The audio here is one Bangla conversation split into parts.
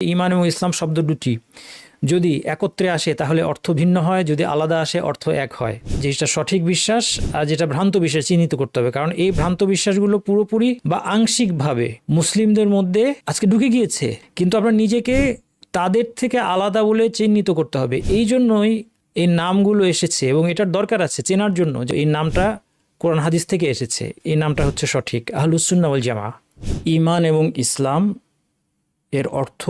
ঈমান এবং ইসলাম শব্দ দুটি যদি একত্রে আসে তাহলে অর্থ ভিন্ন হয়, যদি আলাদা আসে অর্থ এক হয়। যেটা সঠিক বিশ্বাস আর যেটা ভ্রান্ত বিশ্বাস চিহ্নিত করতে হবে, কারণ এই ভ্রান্ত বিশ্বাসগুলো পুরোপুরি বা আংশিকভাবে মুসলিমদের মধ্যে আজকে ঢুকে গিয়েছে, কিন্তু আমরা নিজেকে তাদের থেকে আলাদা বলে চিহ্নিত করতে হবে। এই জন্যই এই নামগুলো এসেছে এবং এটার দরকার আছে চেনার জন্য যে এই নামটা কোরআন হাদিস থেকে এসেছে। এই নামটা হচ্ছে সঠিক, আহলুস সুন্নাহ ওয়াল জামাআহ। ঈমান এবং ইসলাম এর অর্থ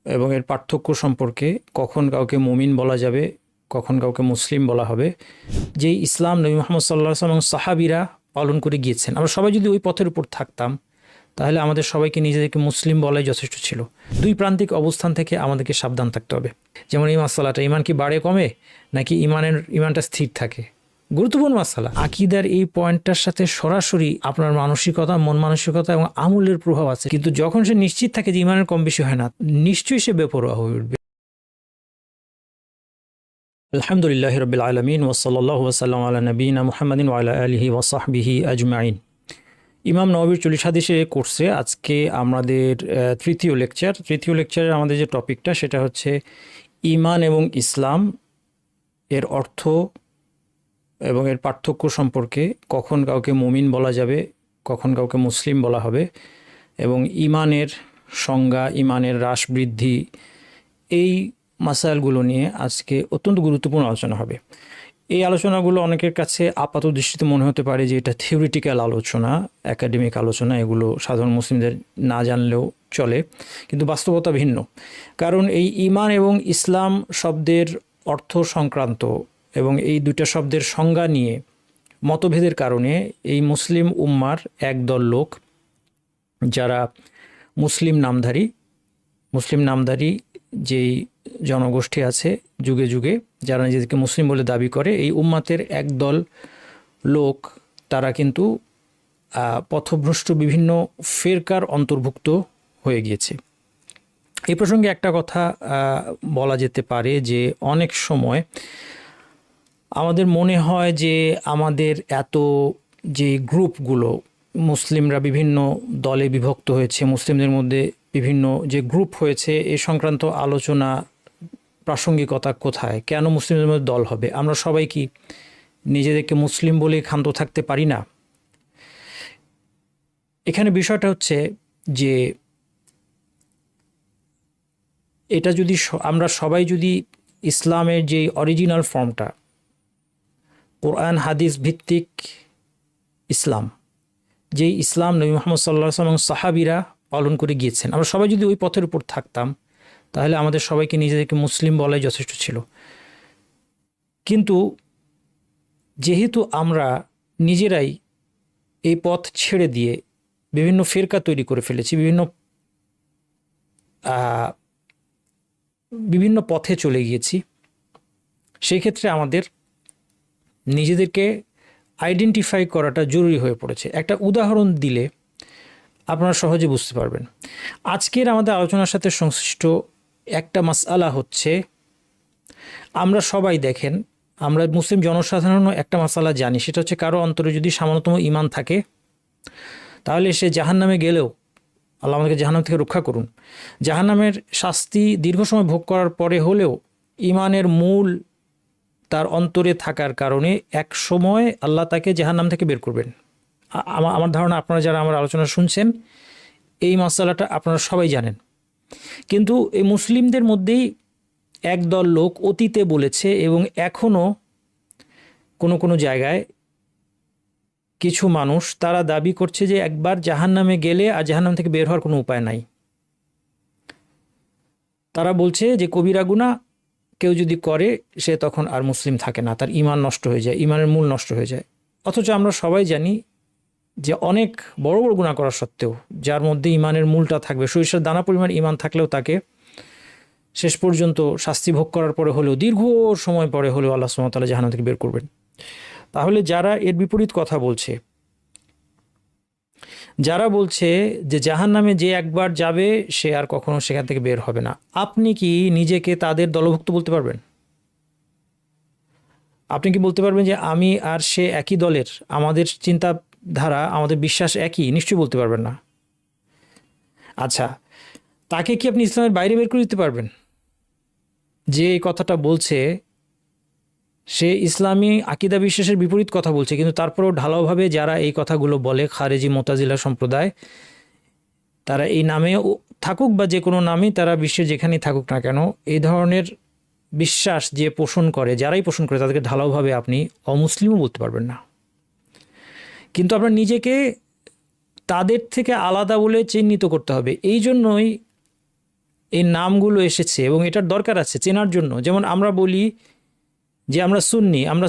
এবং এর পার্থক্য সম্পর্কে কখন কাউকে মুমিন বলা যাবে, কখন কাউকে মুসলিম বলা হবে, যেই ইসলাম নবী মুহাম্মদ সাল্লাল্লাহু আলাইহি ওয়াসাল্লাম এবং সাহাবীরা পালন করে গিয়েছেন, আমরা সবাই যদি ওই পথের উপর থাকতাম তাহলে আমাদের সবাইকে নিজেদেরকে মুসলিম বলাই যথেষ্ট ছিল। দুই প্রান্তিক অবস্থান থেকে আমাদেরকে সাবধান থাকতে হবে। যেমন এই মাসালাটা, ঈমান কি বাড়ে কমে নাকি ঈমানটা স্থির থাকে, গুরুত্বপূর্ণ মাসালা। আকীদার এই পয়েন্টটার সাথে সরাসরি আপনার মানসিকতা, মন মানসিকতা এবং আমলের প্রভাব আছে, কিন্তু যখন সে নিশ্চিত থাকে যে ঈমানের কম বেশি হয় না, নিশ্চয়ই সে বেপরোয়া হয়ে উঠবে। আলহামদুলিল্লাহি রাব্বিল আলামিন ওয়া সাল্লাল্লাহু ওয়া সাল্লাম আলা নবিয়িনা মুহাম্মাদিন ওয়া আলা আলিহি ওয়া সাহবিহি আজমাইন। ইমাম নববীর 40 হাদিসের কোর্সে আজকে আমাদের তৃতীয় লেকচারের আমাদের যে টপিকটা সেটা হচ্ছে ঈমান এবং ইসলাম এর অর্থ এবং এর পার্থক্য সম্পর্কে কখন কাউকে মুমিন বলা যাবে, কখন কাউকে মুসলিম বলা হবে, এবং ঈমানের সংজ্ঞা, ঈমানের হ্রাস বৃদ্ধি, এই মাসাইলগুলো নিয়ে আজকে অত্যন্ত গুরুত্বপূর্ণ আলোচনা হবে। এই আলোচনাগুলো অনেকের কাছে আপাত দৃষ্টিতে মনে হতে পারে যে এটা থিওরিটিক্যাল আলোচনা, একাডেমিক আলোচনা, এগুলো সাধারণ মুসলিমদের না জানলেও চলে, কিন্তু বাস্তবতা ভিন্ন। কারণ এই ঈমান এবং ইসলাম শব্দের অর্থ সংক্রান্ত এবং এই দুইটা শব্দের সংজ্ঞা নিয়ে মতভেদের কারণে এই মুসলিম উম্মার একদল লোক, যারা মুসলিম নামধারী যেই জনগোষ্ঠী আছে যুগে যুগে, যারা নিজেদেরকে মুসলিম বলে দাবি করে, এই উম্মাতের একদল লোক তারা কিন্তু পথভ্রষ্ট বিভিন্ন ফেরকার অন্তর্ভুক্ত হয়ে গিয়েছে। এই প্রসঙ্গে একটা কথা বলা যেতে পারে যে অনেক সময় আমাদের মনে হয় যে আমাদের এত যে গ্রুপগুলো, মুসলিমরা বিভিন্ন দলে বিভক্ত হয়েছে, মুসলিমদের মধ্যে বিভিন্ন যে গ্রুপ হয়েছে, এ সংক্রান্ত আলোচনা প্রাসঙ্গিকতা কোথায়, কেন মুসলিমদের মধ্যে দল হবে, আমরা সবাই কি নিজেদেরকে মুসলিম বলে ক্ষান্ত থাকতে পারি না? এখানে বিষয়টা হচ্ছে যে এটা যদি আমরা সবাই যদি ইসলামের যে অরিজিনাল ফর্মটা, কোরআন হাদিস ভিত্তিক ইসলাম, যেই ইসলাম নবী মুহাম্মদ সাল্লাল্লাহু আলাইহি ওয়াসাল্লাম এবং সাহাবীরা পালন করে গিয়েছেন, আমরা সবাই যদি ওই পথের উপর থাকতাম তাহলে আমাদের সবাইকে নিজেদেরকে মুসলিম বলাই যথেষ্ট ছিল। কিন্তু যেহেতু আমরা নিজেরাই এই পথ ছেড়ে দিয়ে বিভিন্ন ফেরকা তৈরি করে ফেলেছি, বিভিন্ন পথে চলে গিয়েছি, সেই ক্ষেত্রে আমাদের নিজেদেরকে আইডেন্টিফাই করাটা জরুরি হয়ে পড়েছে। একটা উদাহরণ দিলে আপনারা সহজে বুঝতে পারবেন। আজকের আমাদের আলোচনার সাথে সংশ্লিষ্ট একটা মাসআলা হচ্ছে, আমরা সবাই দেখেন, আমরা মুসলিম জনসাধারণও একটা মাসআলা জানি, সেটা হচ্ছে কারো অন্তরে যদি সামান্যতম ঈমান থাকে তাহলে সে জাহান্নামে গেলেও, আল্লাহ আমাদেরকে জাহান্নাম থেকে রক্ষা করুন, জাহান্নামের শাস্তি দীর্ঘ সময় ভোগ করার পরে হলেও ঈমানের মূল তার অন্তরে থাকার কারণে এক সময় আল্লাহ তাকে জাহান্নাম থেকে বের করবেন। আমার ধারণা আপনারা যারা আমার আলোচনা শুনছেন এই মাসালাটা আপনারা সবাই জানেন। কিন্তু এই মুসলিমদের মধ্যেই একদল লোক অতীতে বলেছে এবং এখনও কোনো জায়গায় কিছু মানুষ তারা দাবি করছে যে একবার জাহান্নামে গেলে আর জাহান্নাম থেকে বের হওয়ার কোনো উপায় নাই। তারা বলছে যে কবিরা গুনাহ কেউ যদি করে সে তখন আর মুসলিম থাকে না, তার ঈমান নষ্ট হয়ে যায়, ঈমানের মূল নষ্ট হয়ে যায়। অথচ আমরা সবাই জানি যে অনেক বড় বড় গুনাহ করা সত্ত্বেও যার মধ্যে ঈমানের মূলটা থাকবে, সরিষার দানা পরিমাণ ঈমান থাকলেও তাকে শেষ পর্যন্ত শাস্তি ভোগ করার পরে হলেও, দীর্ঘ সময় পরে হলেও আল্লাহ সুবহানাহু ওয়া তাআলা জাহান্নাম থেকে বের করবেন। তাহলে যারা এর বিপরীত কথা বলছে, যারা বলছে যে জাহান্নামে যে একবার যাবে সে আর কখনো সেখান থেকে বের হবে না, আপনি কি নিজেকে তাদের দলভুক্ত বলতে পারবেন? আপনি কি বলতে পারবেন যে আমি আর সে একই দলের, আমাদের চিন্তাধারা, আমাদের বিশ্বাস একই? নিশ্চয়ই বলতে পারবেন না। আচ্ছা, তাকে কি আপনি ইসলামের বাইরে বের করে দিতে পারবেন? যে এই কথাটা বলছে সে ইসলামী আকিদা বিশ্বাসের বিপরীত কথা বলছে, কিন্তু তারপরেও ঢালাওভাবে যারা এই কথাগুলো বলে, খারেজি মোতাজিলা সম্প্রদায়, তারা এই নামে থাকুক বা যে কোনো নামেই তারা বিশ্বে যেখানেই থাকুক না কেন, এই ধরনের বিশ্বাস যে পোষণ করে, যারাই পোষণ করে, তাদেরকে ঢালাওভাবে আপনি অমুসলিমও বলতে পারবেন না। কিন্তু আপনার নিজেকে তাদের থেকে আলাদা বলে চিহ্নিত করতে হবে। এই জন্যই এই নামগুলো এসেছে এবং এটার দরকার আছে চেনার জন্য। যেমন আমরা বলি যে আমরা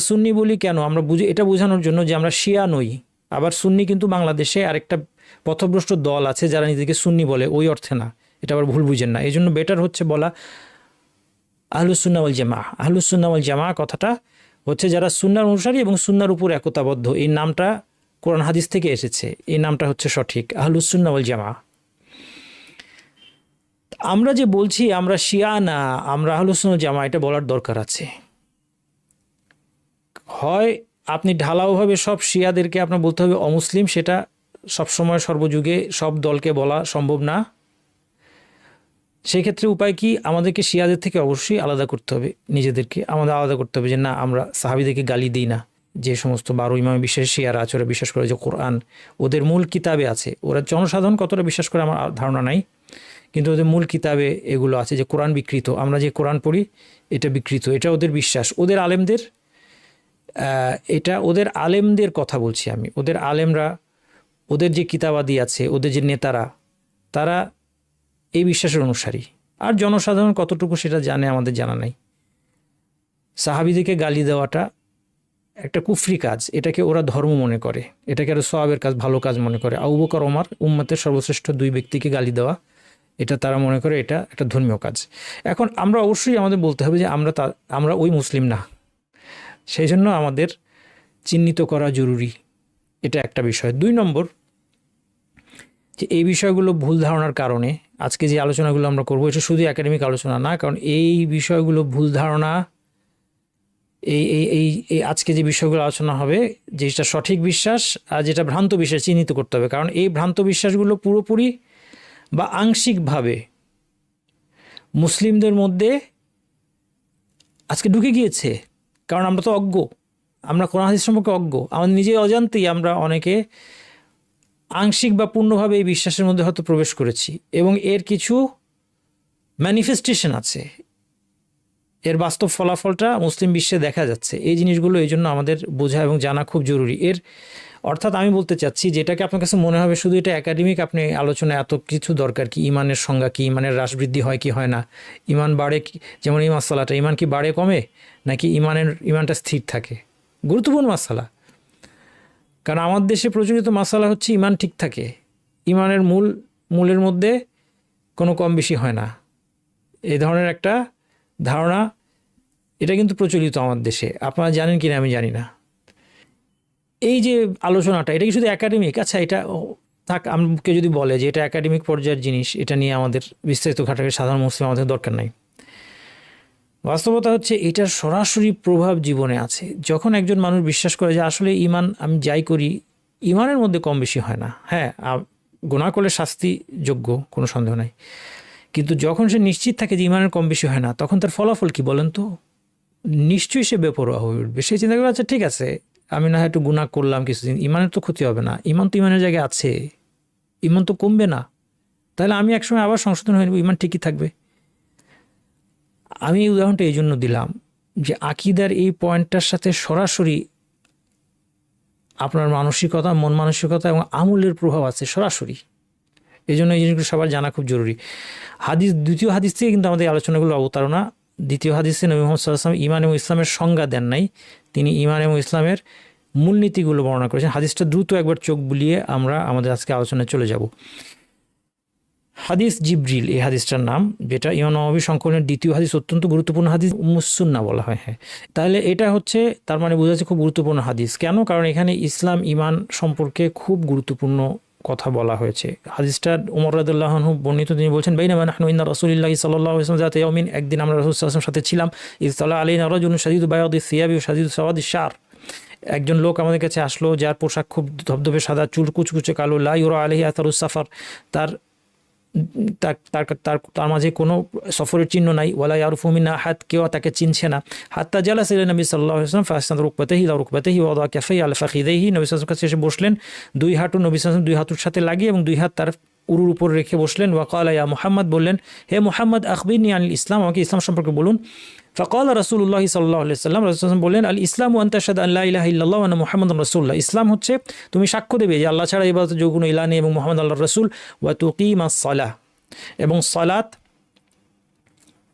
সুন্নি বলি কেন? আমরা এটা বোঝানোর জন্য যে আমরা শিয়া নই। আবার সুন্নি কিন্তু বাংলাদেশে আরেকটা পথভ্রষ্ট দল আছে যারা নিজেকে সুন্নি বলে, ওই অর্থে না, এটা আবার ভুল বুঝেন না। এই জন্য বেটার হচ্ছে বলা আহলুসুন্নাহ ওয়াল জামাআহ। আহলুসুন্নাহ ওয়াল জামাআহ কথাটা হচ্ছে যারা সুন্নাহর অনুসারী এবং সুন্নাহর উপর একতাবদ্ধ। এই নামটা কোরআন হাদিস থেকে এসেছে, এই নামটা হচ্ছে সঠিক, আহলুসুন্নাহ ওয়াল জামাআহ। আমরা যে বলছি আমরা শিয়া না, আমরা আহলুসুন্নাহ ওয়াল জামাআহ, এটা বলার দরকার আছে। হয় আপনি ঢালাওভাবে সব শিয়াদেরকে আপনার বলতে হবে অমুসলিম, সেটা সবসময় সর্বযুগে সব দলকে বলা সম্ভব না। সেই ক্ষেত্রে উপায় কি? আমাদেরকে শিয়াদের থেকে অবশ্যই আলাদা করতে হবে, নিজেদেরকে আমাদের আলাদা করতে হবে যে না, আমরা সাহাবীদেরকে গালি দিই না। যে সমস্ত 12 ইমামে বিশ্বাস শিয়ারা আছে, ওরা বিশ্বাস করে যে কোরআন ওদের মূল কিতাবে আছে। ওরা জনসাধারণ কতটা বিশ্বাস করে আমার ধারণা নাই, কিন্তু ওদের মূল কিতাবে এগুলো আছে যে কোরআন বিকৃত। আমরা যে কোরআন পড়ি এটা বিকৃত, এটা ওদের বিশ্বাস। ওদের আলেমদের এটা ওদের আলেমদের কথা বলছি আমি। ওদের আলেমরা, ওদের যে কিতাবাদি আছে, ওদের যে নেতারা, তারা এই বিশ্বাসের অনুসারী। আর জনসাধারণ কতটুকু সেটা জানে আমাদের জানা নাই। সাহাবীদেরকে গালি দেওয়াটা একটা কুফরি কাজ, এটাকে ওরা ধর্ম মনে করে, এটাকে আরো সওয়াবের কাজ, ভালো কাজ মনে করে। আবু বকর ওমর উম্মতের সর্বশ্রেষ্ঠ 2 ব্যক্তিকে গালি দেওয়া, এটা তারা মনে করে এটা একটা ধর্মীয় কাজ। এখন আমরা অবশ্যই আমাদের বলতে হবে যে আমরা ওই মুসলিম না, সেই জন্য আমাদের চিহ্নিত করা জরুরি, এটা একটা বিষয়। 2 নম্বর, যে এই বিষয়গুলো ভুল ধারণার কারণে আজকে যে আলোচনাগুলো আমরা করবো, এটা শুধু একাডেমিক আলোচনা না, কারণ এই বিষয়গুলো ভুল ধারণা, এই এই এই এই আজকে যে বিষয়গুলো আলোচনা হবে, যেটা সঠিক বিশ্বাস আর যেটা ভ্রান্ত বিশ্বাস চিহ্নিত করতে হবে। কারণ এই ভ্রান্ত বিশ্বাসগুলো পুরোপুরি বা আংশিকভাবে মুসলিমদের মধ্যে আজকে ঢুকে গিয়েছে। কারণ আমরা তো অজ্ঞ, আমরা কোরআন হাদিস সম্পর্কে অজ্ঞ, আমাদের নিজে অজান্তেই আমরা অনেকে আংশিক বা পূর্ণভাবে এই বিশ্বাসের মধ্যে হয়তো প্রবেশ করেছি, এবং এর কিছু ম্যানিফেস্টেশন আছে, এর বাস্তব ফলাফলটা মুসলিম বিশ্বে দেখা যাচ্ছে। এই জিনিসগুলো এই জন্য আমাদের বোঝা এবং জানা খুব জরুরি। অর্থাৎ আমি বলতে চাচ্ছি, যেটাকে আপনার কাছে মনে হবে শুধু এটা একাডেমিক, আপনি আলোচনায় এত কিছু দরকার কি, ইমানের সংজ্ঞা কি, ইমানের হ্রাস বৃদ্ধি হয় কি হয় না, ইমান বাড়ে কি, যেমন এই মাসালাটা, ইমান কি বাড়ে কমে নাকি ইমানটা স্থির থাকে, গুরুত্বপূর্ণ মাসালা। কারণ আমার দেশে প্রচলিত মাসালা হচ্ছে ইমান ঠিক থাকে, ইমানের মূলের মধ্যে কোনো কম বেশি হয় না, এই ধরনের একটা ধারণা, এটা কিন্তু প্রচলিত আমার দেশে। আপনারা জানেন কিনা আমি জানি না। এই যে আলোচনাটা, এটা কি শুধু একাডেমিক? আচ্ছা, এটা থাক, আমাকে যদি বলে যে এটা একাডেমিক পর্যায়ের জিনিস, এটা নিয়ে আমাদের বিস্তারিত ঘাটাঘাটি সাধারণ মুসলিম আমাদের দরকার নাই। বাস্তবতা হচ্ছে এটার সরাসরি প্রভাব জীবনে আছে। যখন একজন মানুষ বিশ্বাস করে যে আসলে ইমান, আমি যাই করি ইমানের মধ্যে কম বেশি হয় না, হ্যাঁ গুনাহ করলে শাস্তিযোগ্য, কোনো সন্দেহ নাই, কিন্তু যখন সে নিশ্চিত থাকে যে ইমানের কম বেশি হয় না, তখন তার ফলাফল কি বলেন তো? নিশ্চয়ই সে বেপরোয়া হয়ে উঠবে। সে চিন্তা করে, আচ্ছা ঠিক আছে, আমি না হয় একটু গুনাহ করলাম কিছুদিন, ইমানের তো ক্ষতি হবে না, ইমান তো ইমানের জায়গায় আছে, ইমান তো কমবে না, তাহলে আমি একসময় আবার সংশোধন হয়ে নেব, ইমান ঠিকই থাকবে। আমি এই উদাহরণটা এই জন্য দিলাম যে আকিদার এই পয়েন্টটার সাথে সরাসরি আপনার মানসিকতা, মন মানসিকতা এবং আমলের প্রভাব আছে সরাসরি। এই জন্য এই জিনিসগুলো সবার জানা খুব জরুরি। দ্বিতীয় হাদিস থেকে কিন্তু আমাদের আলোচনাগুলো অবতারণা। দ্বিতীয় হাদিসে নবী মুহাম্মদ সাল্লাল্লাহু আলাইহি ওয়াসাল্লাম ঈমান এবং ইসলামের সংজ্ঞা দেন নাই, তিনি ঈমান এবং ইসলামের মূলনীতিগুলো বর্ণনা করেছেন। হাদিসটা দ্রুত একবার চোখ বুলিয়ে আমরা আমাদের আজকে আলোচনায় চলে যাব। হাদিস জিবরিল, এই হাদিসটার নাম, যেটা ইমাম নববী সংকলনের 2য় হাদিস, অত্যন্ত গুরুত্বপূর্ণ হাদিস, উম্মুস সুন্নাহ বলা হয়। হ্যাঁ, তাহলে এটা হচ্ছে তার মানে বোঝা যাচ্ছে খুব গুরুত্বপূর্ণ হাদিস। কেন? কারণ এখানে ইসলাম ইমান সম্পর্কে খুব গুরুত্বপূর্ণ কথা বলা হয়েছে। হাদিসটা ওমর রাদিয়াল্লাহু আনহু বর্ণিত, তিনি বলছেন, বাইনামা নাহনু ইনদা রাসূলিল্লাহি সাল্লাল্লাহু আলাইহি ওয়াসাল্লাম যাতে ইয়াউমিন, একদিন আমরা রাসূল সাল্লাল্লাহু আলাইহি ওয়াসাল্লামের সাথে ছিলাম, ইয তালা আলাইনা রাজুলুন শাদীদু বায়াদিস সিয়াবি ওয়া শাদীদু সাওয়াদিশ শার, একজন লোক আমাদের কাছে আসলো যার পোশাক খুব ধবধবে সাদা, চুল কুচকুচে কালো, লা ইউরা আলাইহি আথারুস সাফার, তার তার তার তার তার মাঝে কোনো সফরের চিহ্ন নাই, ওয়ালা ইয়ারুফু মিন্না আহাদ, কেউ তাকে চিনছে না। হাত্তা জালাসা ইলা নবী সাল্লাল্লাহু আলাইহি ওয়াসাল্লাম ফাসনাদা রুকবাতাহি ইলা রুকবাতাহি ওয়া ওয়াদা কাফাইহি আলা ফাখিদাইহি, নবী সাল্লাল্লাহু আলাইহি ওয়াসাল্লাম কাছে এসে বসলেন, দুই হাঁটু নবী সাল্লাল্লাহু আলাইহি ওয়াসাল্লাম দুই হাঁটুর সাথে লাগিয়ে এবং দুই হাত তার উরুর উপর রেখে বসলেন। ওয়া ক্বালা ইয়া মুহাম্মদ, বললেন হে মুহাম্মদ, আখবিরনি আনিল ইসলাম, আমাকে ইসলাম সম্পর্কে বলুন। ফাকাল রাসূলুল্লাহ সাল্লাল্লাহু আলাইহি ওয়াসাল্লাম, রাসূলুল্লাহ বললেন আল ইসলামু আন তাশহাদু আন লা ইলাহা ইল্লাল্লাহ ওয়া আন্না মুহাম্মাদুর রাসূলুল্লাহ, ইসলাম হচ্ছে তুমি সাক্ষ্য দেবে যে আল্লাহ ছাড়া ইবাদতের যোগ্য কোনো ইলাহ নেই এবং মুহাম্মদ আল্লাহর রাসূল, ওয়া তুকিমাস সালাহ, এবং সালাত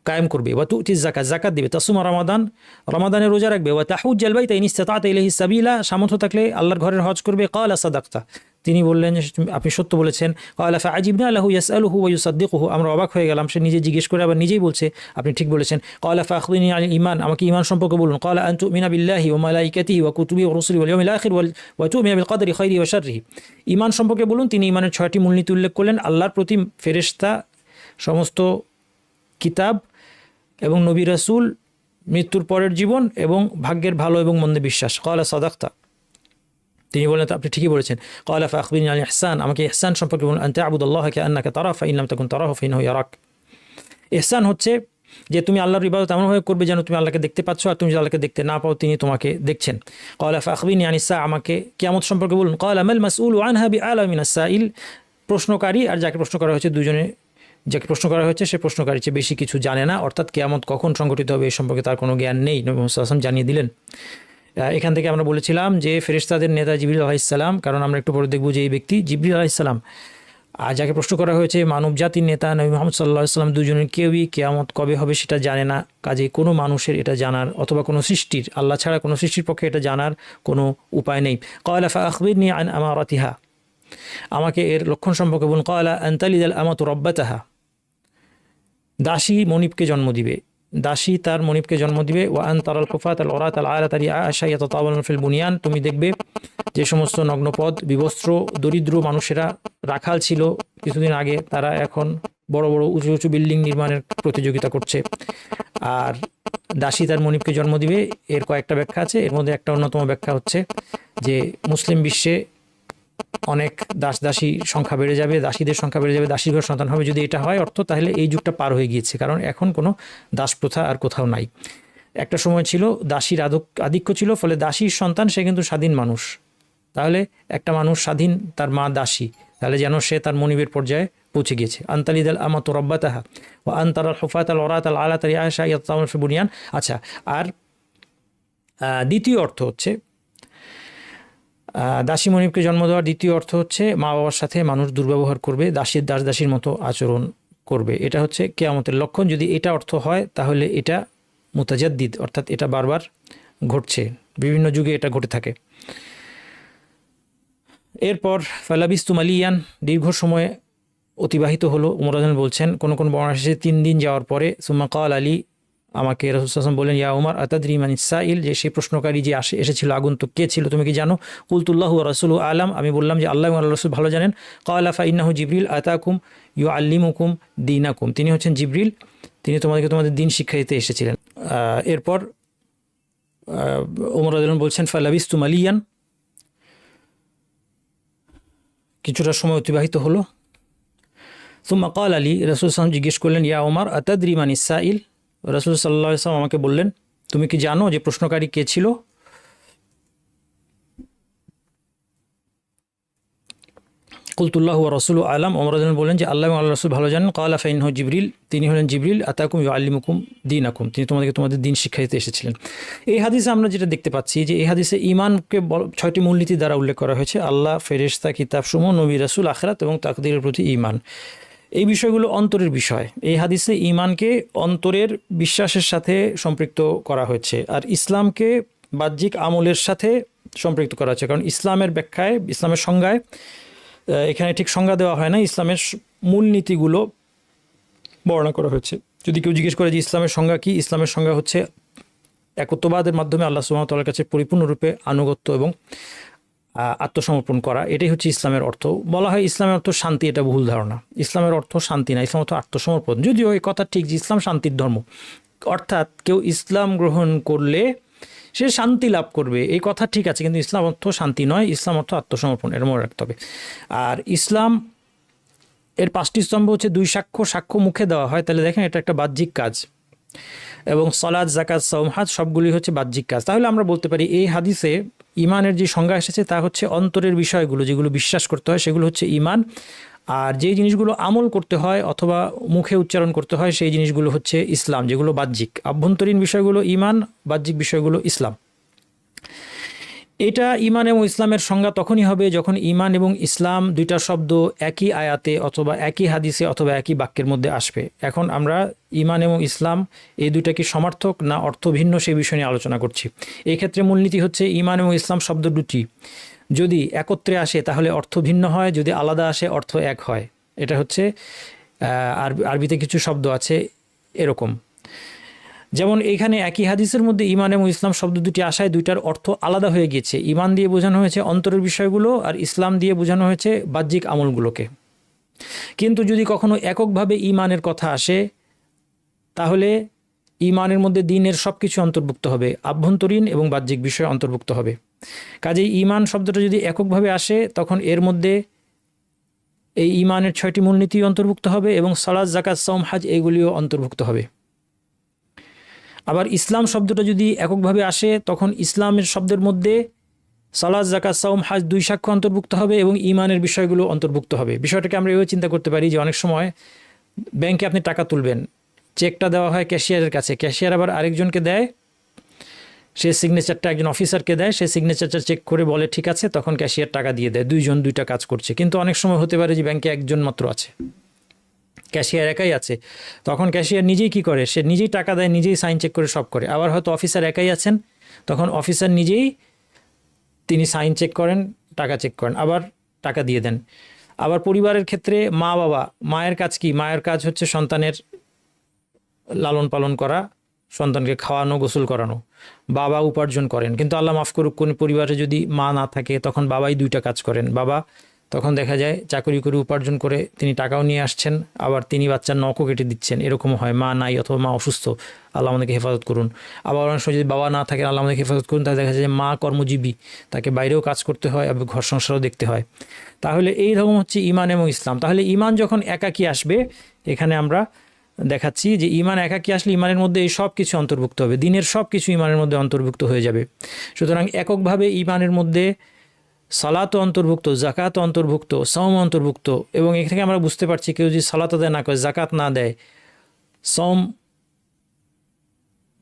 কায়েম করবে, ওয়া তুতিজ যাকাত, যাকাত দিবে, তাসুমা রমাদান, রমাদানের রোজা রাখবে, ওয়া তাহুজ্জাল বাইতা ইন ইসতাতা ইলাইহি সাবিলা, সামর্থ্য থাকলে আল্লাহর ঘরের হজ করবে। ক্বালা সাদাকতা, তিনি বললেন যে আপনি সত্য বলেছেন। ক্বালা ফাআজিবনা লাহু ইয়াসআলুহু ওয়া ইউসাদ্দিকুহু, আমরা অবাক হয়ে গেলাম, সে নিজে জিজ্ঞেস করে আবার নিজেই বলছে আপনি ঠিক বলেছেন। ক্বালা ফাআখবিরনি আনিল ঈমান, আমাকে ঈমান সম্পর্কে বলুন। ক্বালা আন তুমিনা বিল্লাহি ওয়া মালাইকাতিহি ওয়া কুতুবিহি ওয়া রুসুলিহি ওয়াল ইয়াউমিল আখির ওয়া তুমিনা বিল কদরি খাইরিহি ওয়া শাররিহি, ঈমান সম্পর্কে বলুন। তিনি ঈমানের 6টি মূলনীতি উল্লেখ করলেন, আল্লাহর প্রতি, ফেরেশতা, সমস্ত কিতাব এবং নবী রাসূল, মৃত্যুর পরের জীবন এবং ভাগ্যের ভালো এবং মন্দে বিশ্বাস। ক্বালা সাদাকতা, তিনি বললেন আপনি ঠিকই বলেছেন। ক্বালা ফাআখবিরনি আনিল ইহসান, আমাকে ইহসান সম্পর্কে বলুন। আন তা'বুদাল্লাহা কাআন্নাকা তারাহু ফাইন লাম তাকুন তারাহু ফাইন্নাহু ইয়ারাক, ইহসান হচ্ছে যে তুমি আল্লাহর ইবাদত এমনভাবে করবে যেন তুমি আল্লাহকে দেখতে পাচ্ছ, আর তুমি যদি আল্লাহকে দেখতে না পাও তিনি তোমাকে দেখছেন। ক্বালা ফাআখবিরনি আনিস সাআ, আমাকে কিয়ামত সম্পর্কে বলুন। ক্বালা মাল মাসউলু আনহা বিআলাম মিনাস সাইল, প্রশ্নকারী আর যাকে প্রশ্ন করা হয়েছে, দুজনে যাকে প্রশ্ন করা হয়েছে সে প্রশ্নকারীর চেয়ে বেশি কিছু জানে না, অর্থাৎ কিয়ামত কখন সংঘটিত হবে এই সম্পর্কে তার কোনো জ্ঞান নেই, নবী মুহাম্মদ সাল্লাল্লাহু আলাইহি ওয়াসাল্লাম জানিয়ে দিলেন। এখান থেকে আমরা বলেছিলাম যে ফেরেশতাদের নেতা জিবরিল আলাইহিস সালাম, কারণ আমরা একটু পরে দেখব যে এই ব্যক্তি জিবরিল আলাইহিস সালাম, আর যাকে প্রশ্ন করা হয়েছে মানব জাতির নেতা নবী মুহাম্মদ সাল্লাল্লাহু আলাইহি ওয়াসাল্লাম, দুজনের কেউই কিয়ামত কবে হবে সেটা জানে না। কাজেই কোনো মানুষের এটা জানার অথবা কোনো সৃষ্টির, আল্লাহ ছাড়া কোনো সৃষ্টির পক্ষে এটা জানার কোনো উপায় নেই। ক্বালা ফাআখবিরনি আন আমারাতিহা, আমাকে এর লক্ষণ সম্পর্কে বলুন। ক্বালা আন তালিদাল আমাতু রাব্বাতাহা, দাসী মনিবকে জন্ম দিবে, দাসী তার মনিবকে জন্ম দিবে। ওয়া আন তারাল খুফাত আল ওরাত আল আলাত আশা ইয়াতাতাওয়ালুনা ফিল বুনিয়ান, তুমি দেখবে যে সমস্ত নগ্নপদ, বিবস্ত্র, দরিদ্র মানুষেরা রাখাল ছিল কিছুদিন আগে, তারা এখন বড় বড় উঁচু উঁচু বিল্ডিং নির্মাণের প্রতিযোগিতা করছে। আর দাসী তার মনিবকে জন্ম দিবে, এর কয়েকটা ব্যাখ্যা আছে, এর মধ্যে একটা অন্যতম ব্যাখ্যা হচ্ছে যে মুসলিম বিশ্বে অনেক দাসী সংখ্যা বেড়ে যাবে, দাসীদের সংখ্যা বেড়ে যাবে, দাসীর ঘর সন্তান হবে। যদি এটা হয় অর্থ, তাহলে এই যুগটা পার হয়ে গিয়েছে, কারণ এখন কোনো দাস প্রথা আর কোথাও নাই। একটা সময় ছিল দাসীর আধিক্য ছিল, ফলে দাসীর সন্তান সে কিন্তু স্বাধীন মানুষ। তাহলে একটা মানুষ স্বাধীন, তার মা দাসী, তাহলে যেন সে তার মনিবের পর্যায়ে পৌঁছে গিয়েছে। আনতালিদাল আমাতু রাব্বাতাহা ওয়া আনতারাল হুফাত আল ওরাত আল আলাত আশা ইয়াতাওয়ালুনা ফিল বুনিয়ান। আচ্ছা, আর দ্বিতীয় অর্থ হচ্ছে দাসী মনিবকে জন্ম দেওয়ার দ্বিতীয় অর্থ হচ্ছে মা বাবার সাথে মানুষ দুর্ব্যবহার করবে, দাসীর মতো আচরণ করবে। এটা হচ্ছে কিয়ামতের লক্ষণ। যদি এটা অর্থ হয় তাহলে এটা মুতাজাদ্দিদ, অর্থাৎ এটা বারবার ঘটছে, বিভিন্ন যুগে এটা ঘটে থাকে। এরপর ফালাবিস্তু মালিয়ান, দীর্ঘ সময় অতিবাহিত হলো। উমর রাদিয়াল্লাহু বলছেন, কোন বর্ণনা এসেছে 3 দিন যাওয়ার পরে, সুম্মা ক্বাল আলী, আমাকে রাসূল সাল্লাল্লাহু আলাইহি ওয়াসাল্লাম বললেন, ইয়া উমর আতাদরি মানিস সাইল, যে সেই প্রশ্নকারী যে এসেছিল আগন্তুক কে ছিল তুমি কি জানো? কুলতুল্লাহু ওয়া রাসূলুহু আলাম, আমি বললাম যে আল্লাহ এবং আল্লাহর রাসূল ভালো জানেন। ক্বালা ফাইন্নাহু জিবরিল আতাকুম ইউআল্লিমুকুম দীনাকুম, তিনি হচ্ছেন জিবরিল, তিনি তোমাদেরকে তোমাদের দিন শিক্ষা দিতে এসেছিলেন। এরপর উমর রাদিয়াল্লাহু বলছেন, ফালাবিস্তু মালিয়ান, কিছুটা সময় অতিবাহিত হলো। সুম্মা ক্বাল আলী, রাসূল সাল্লাল্লাহু আলাইহি ওয়াসাল্লাম জিজ্ঞেস করলেন, ইয়া উমর আতাদরি মানিস সাইল, রাসূল সাল্লাল্লাহু আলাইহি ওয়াসাল্লাম আমাকে বললেন তুমি কি জানো যে প্রশ্নকারী কে ছিল? কুলতুল্লাহু ওয়া রাসূলুহু আলাম, ওমর রাদিয়াল্লাহু বললেন যে আল্লাহ এবং আল্লাহর রাসূল ভালো জানেন। ক্বালা ফাইন্নাহু জিবরিল, তিনি হলেন জিবরিল, আতাকুম ইউআল্লিমুকুম দীনাকুম, তিনি তোমাদেরকে তোমাদের দিন শিক্ষা দিতে এসেছিলেন। এই হাদিসে আমরা যেটা দেখতে পাচ্ছি যে এই হাদিসে ঈমানকে 6টি মূলনীতি দ্বারা উল্লেখ করা হয়েছে: আল্লাহ, ফেরেশতা, কিতাবসমূহ, নবী রাসূল, আখিরাত এবং তাকদীরের প্রতি ঈমান। এই বিষয়গুলো অন্তরের বিষয়। এই হাদিসে ঈমানকে অন্তরের বিশ্বাসের সাথে সম্পৃক্ত করা হয়েছে, আর ইসলামকে বাহ্যিক আমলের সাথে সম্পৃক্ত করা হয়েছে। কারণ ইসলামের ব্যাখ্যায়, ইসলামের সংজ্ঞায় এখানে ঠিক সংজ্ঞা দেওয়া হয় না, ইসলামের মূলনীতিগুলো বর্ণনা করা হয়েছে। যদি কেউ জিজ্ঞেস করে যে ইসলামের সংজ্ঞা কি, ইসলামের সংজ্ঞা হচ্ছে একত্ববাদের মাধ্যমে আল্লাহ সুবহানাহু ওয়া তাআলার কাছে পরিপূর্ণরূপে আনুগত্য এবং আত্মসমর্পণ করা, এটাই হচ্ছে ইসলামের অর্থ। বলা হয় ইসলামের অর্থ শান্তি, এটা ভুল ধারণা। ইসলামের অর্থ শান্তি না, ইসলাম অর্থ আত্মসমর্পণ। যদিও এই কথা ঠিক যে ইসলাম শান্তির ধর্ম, অর্থাৎ কেউ ইসলাম গ্রহণ করলে সে শান্তি লাভ করবে, এই কথা ঠিক আছে, কিন্তু ইসলাম অর্থ শান্তি নয়, ইসলাম অর্থ আত্মসমর্পণ, এর মনে রাখতে হবে। আর ইসলাম এর 5টি স্তম্ভ হচ্ছে 2 সাক্ষ্য, সাক্ষ্য মুখে দেওয়া হয়, তাহলে দেখেন এটা একটা বাহ্যিক কাজ। এবং সালাত, যাকাত, সাওম, হজ সবগুলি হচ্ছে বাহ্যিক কাজ। তাহলে আমরা বলতে পারি এই হাদিসে ইমানের যে সংজ্ঞা এসেছে তা হচ্ছে অন্তরের বিষয়গুলো, যেগুলো বিশ্বাস করতে হয় সেগুলো হচ্ছে ইমান, আর যেই জিনিসগুলো আমল করতে হয় অথবা মুখে উচ্চারণ করতে হয় সেই জিনিসগুলো হচ্ছে ইসলাম, যেগুলো বাহ্যিক। আভ্যন্তরীণ বিষয়গুলো ইমান, বাহ্যিক বিষয়গুলো ইসলাম। এটা ইমান এবং ইসলামের সংজ্ঞা তখনই হবে যখন ইমান এবং ইসলাম দুইটা শব্দ একই আয়াতে অথবা একই হাদিসে অথবা একই বাক্যের মধ্যে আসবে। এখন আমরা ইমান এবং ইসলাম এই দুইটা কি সমার্থক না অর্থ ভিন্ন সেই বিষয় নিয়ে আলোচনা করছি। এই ক্ষেত্রে মূলনীতি হচ্ছে ইমান এবং ইসলাম শব্দ দুটি যদি একত্রে আসে তাহলে অর্থ ভিন্ন হয়, যদি আলাদা আসে অর্থ এক হয়। এটা হচ্ছে আরবিতে কিছু শব্দ আছে এরকম। যেমন এখানে একই হাদিসের মধ্যে ইমান এবং ইসলাম শব্দ দুটি আসায় দুইটার অর্থ আলাদা হয়ে গিয়েছে। ইমান দিয়ে বোঝানো হয়েছে অন্তরের বিষয়গুলো আর ইসলাম দিয়ে বোঝানো হয়েছে বাহ্যিক আমলগুলোকে। কিন্তু যদি কখনো এককভাবে ইমানের কথা আসে তাহলে ইমানের মধ্যে দ্বীনের সব কিছু অন্তর্ভুক্ত হবে, আভ্যন্তরীণ এবং বাহ্যিক বিষয় অন্তর্ভুক্ত হবে। কাজেই ইমান শব্দটা যদি এককভাবে আসে তখন এর মধ্যে এই ইমানের 6টি মূলনীতি অন্তর্ভুক্ত হবে এবং সালাত, যাকাত, সাওম, হজ এগুলিও অন্তর্ভুক্ত হবে। আবার ইসলাম শব্দটা যদি এককভাবে আসে তখন ইসলামের শব্দের মধ্যে সালাত, যাকাত, সাওম, হজ 2 সাক্ষ্য অন্তর্ভুক্ত হবে এবং ইমানের বিষয়গুলো অন্তর্ভুক্ত হবে। বিষয়টাকে আমরা এভাবে চিন্তা করতে পারি যে অনেক সময় ব্যাংকে আপনি টাকা তুলবেন, চেকটা দেওয়া হয় ক্যাশিয়ারের কাছে, ক্যাশিয়ার আবার আরেকজনকে দেয়, সে সিগনেচারটা একজন অফিসারকে দেয়, সে সিগনেচারটা চেক করে বলে ঠিক আছে, তখন ক্যাশিয়ার টাকা দিয়ে দেয়। 2 জন 2টা কাজ করছে। কিন্তু অনেক সময় হতে পারে যে ব্যাংকে একজন মাত্র আছে, ক্যাশিয়ার একাই আছে, তখন ক্যাশিয়ার নিজেই কি করে, সে নিজেই টাকা দেয়, নিজেই সাইন চেক করে সব করে। আবার হয়তো অফিসার একাই আছেন, তখন অফিসার নিজেই তিনি সাইন চেক করেন, টাকা চেক করেন, আবার টাকা দিয়ে দেন। আবার পরিবারের ক্ষেত্রে মা বাবা, মায়ের কাজ কি, মায়ের কাজ হচ্ছে সন্তানের লালন পালন করা, সন্তানকে খাওয়ানো, গোসল করানো। বাবা উপার্জন করেন, কিন্তু আল্লাহ মাফ করুক কোন পরিবারে যদি মা না থাকে তখন বাবাই 2টা কাজ করেন। বাবা তখন দেখা যায় চাকরি করে উপার্জন করে তিনি টাকাও নিয়ে আসছেন, আবার তিনি বাচ্চার নখও কেটে দিচ্ছেন, এরকমও হয়। মা নাই অথবা মা অসুস্থ, আল্লাহ আমাদেরকে হেফাজত করুন। আবার অনেক সময় যদি বাবা না থাকে, আল্লাহ আমাদেরকে হেফাজত করুন, তাহলে দেখা যায় যে মা কর্মজীবী, তাকে বাইরেও কাজ করতে হয়, আবার ঘর সংসারও দেখতে হয়। তাহলে এই রকম হচ্ছে ইমান এবং ইসলাম। তাহলে ইমান যখন একাকী আসবে, এখানে আমরা দেখাচ্ছি যে ইমান একাকী আসলে ইমানের মধ্যে এই সব কিছু অন্তর্ভুক্ত হবে, দ্বীনের সব কিছু ইমানের মধ্যে অন্তর্ভুক্ত হয়ে যাবে। সুতরাং এককভাবে ইমানের মধ্যে সালাত অন্তর্ভুক্ত, জাকাত অন্তর্ভুক্ত, সাওম অন্তর্ভুক্ত। এবং এখান থেকে আমরা বুঝতে পারছি কেউ যদি সালাত আদায় না করে, জাকাত না দেয়, সাওম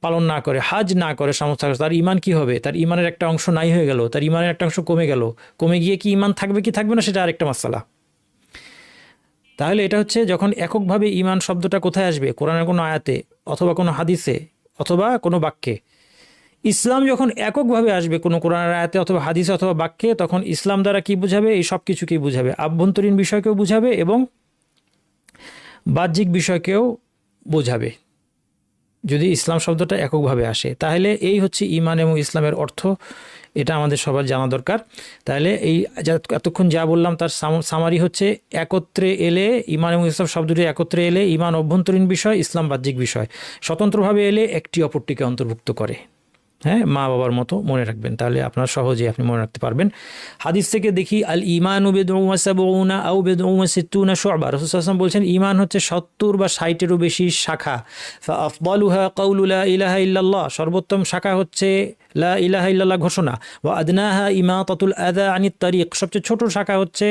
পালন না করে, হজ না করে, সমস্ত তার ইমান কি হবে? তার ইমানের একটা অংশ নাই হয়ে গেল, তার ইমানের একটা অংশ কমে গেল। কমে গিয়ে কি ইমান থাকবে কি থাকবে না সেটা আরেকটা মাসআলা। তাহলে এটা হচ্ছে যখন এককভাবে ইমান শব্দটা কোথায় আসবে, কোরআনের কোনো আয়াতে অথবা কোনো হাদিসে অথবা কোনো বাক্যে। ইসলাম যখন এককভাবে আসবে কোনো কোরআনের আয়াতে অথবা হাদিসে অথবা বাক্যে, তখন ইসলাম দ্বারা কি বুঝাবে? এই সব কিছুকেই বুঝাবে, আভ্যন্তরীণ বিষয়কেও বুঝাবে এবং বাহ্যিক বিষয়কেও বোঝাবে যদি ইসলাম শব্দটা এককভাবে আসে। তাহলে এই হচ্ছে ইমান এবং ইসলামের অর্থ, এটা আমাদের সবার জানা দরকার। তাহলে এই এতক্ষণ যা বললাম তার সামারি হচ্ছে, একত্রে এলে ইমান এবং ইসলাম শব্দটি একত্রে এলে ইমান অভ্যন্তরীণ বিষয়, ইসলাম বাহ্যিক বিষয়। স্বতন্ত্রভাবে এলে একটি অপরটিকে অন্তর্ভুক্ত করে। হ্যাঁ, মা বাবার মতো মনে রাখবেন, তাহলে আপনার সহজে আপনি মনে রাখতে পারবেন। হাদিস থেকে দেখি আল ইমানু বিদউন ওয়া সাবউনা আও বিদউন ওয়া সিত্তুনা শুআবা। রাসূল সাল্লাল্লাহু আলাইহি ওয়াসাল্লাম বলছেন ইমান হচ্ছে 70 বা 60-এরও বেশি শাখা। ফা আফদালুহা কাউলু লা ইলাহা ইল্লাল্লাহ, সর্বোত্তম শাখা হচ্ছে লা ইলাহা ইল্লাল্লাহ ঘোষণা। ওয়া আদনাহা ইমাতাতুল আযা আনিত তারিক, সবচেয়ে ছোট শাখা হচ্ছে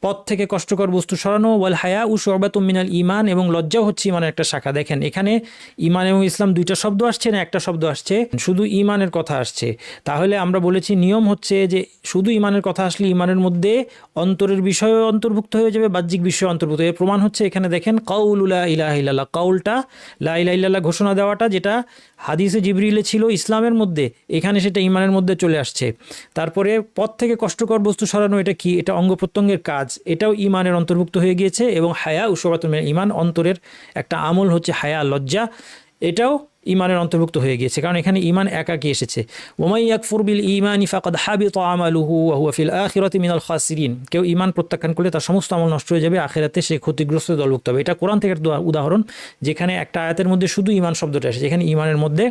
পথ থেকে কষ্টকর বস্তু সরানো। ওয়াল হায়াউ শুআবাতুম মিনাল ঈমান, এবং লজ্জাও হচ্ছে ইমানের একটা শাখা। দেখেন এখানে ইমান এবং ইসলাম 2টা শব্দ আসছে না একটা শব্দ আসছে, শুধু ইমানের কথা আসছে। তাহলে আমরা বলেছি নিয়ম হচ্ছে যে শুধু ইমানের কথা আসলে ইমানের মধ্যে অন্তরের বিষয় অন্তর্ভুক্ত হয়ে যাবে, বাহ্যিক বিষয় অন্তর্ভুক্ত। এর প্রমাণ হচ্ছে এখানে দেখেন কাউলু লা ইলাহা ইল্লাল্লাহ, কাউলটা লা ইলাহা ইল্লাল্লাহ ঘোষণা দেওয়াটা যেটা হাদিসে জিবরিলে ছিল ইসলামের মধ্যে, এখানে সেটা ইমানের মধ্যে চলে আসছে। তারপরে পথ থেকে কষ্টকর বস্তু সরানো, এটা কি? এটা অঙ্গ প্রত্যঙ্গের কাজ, এটাও ইমানের অন্তর্ভুক্ত হয়ে গিয়েছে। এবং হায়া শুআবাতুম মিনাল ঈমান, অন্তরের একটা আমল হচ্ছে হায়া, লজ্জা, এটাও ইমানের অন্তর্ভুক্ত হয়ে গিয়েছে, কারণ এখানে ইমান একাকী এসেছে। ওয়ামান ইয়াকফুর বিল ঈমানি ফাকাদ হাবিতা আমালুহু ওয়া হুয়া ফিল আখিরাতি মিনাল খাসিরিন, কেউ ইমান প্রত্যাখ্যান করলে তার সমস্ত আমল নষ্ট হয়ে যাবে, আখিরাতে সে ক্ষতিগ্রস্ত দলভুক্ত হবে। এটা কোরআন থেকে উদাহরণ, যেখানে একটা আয়াতের মধ্যে শুধু ইমান শব্দটা এসেছে, এখানে ইমানের মধ্যে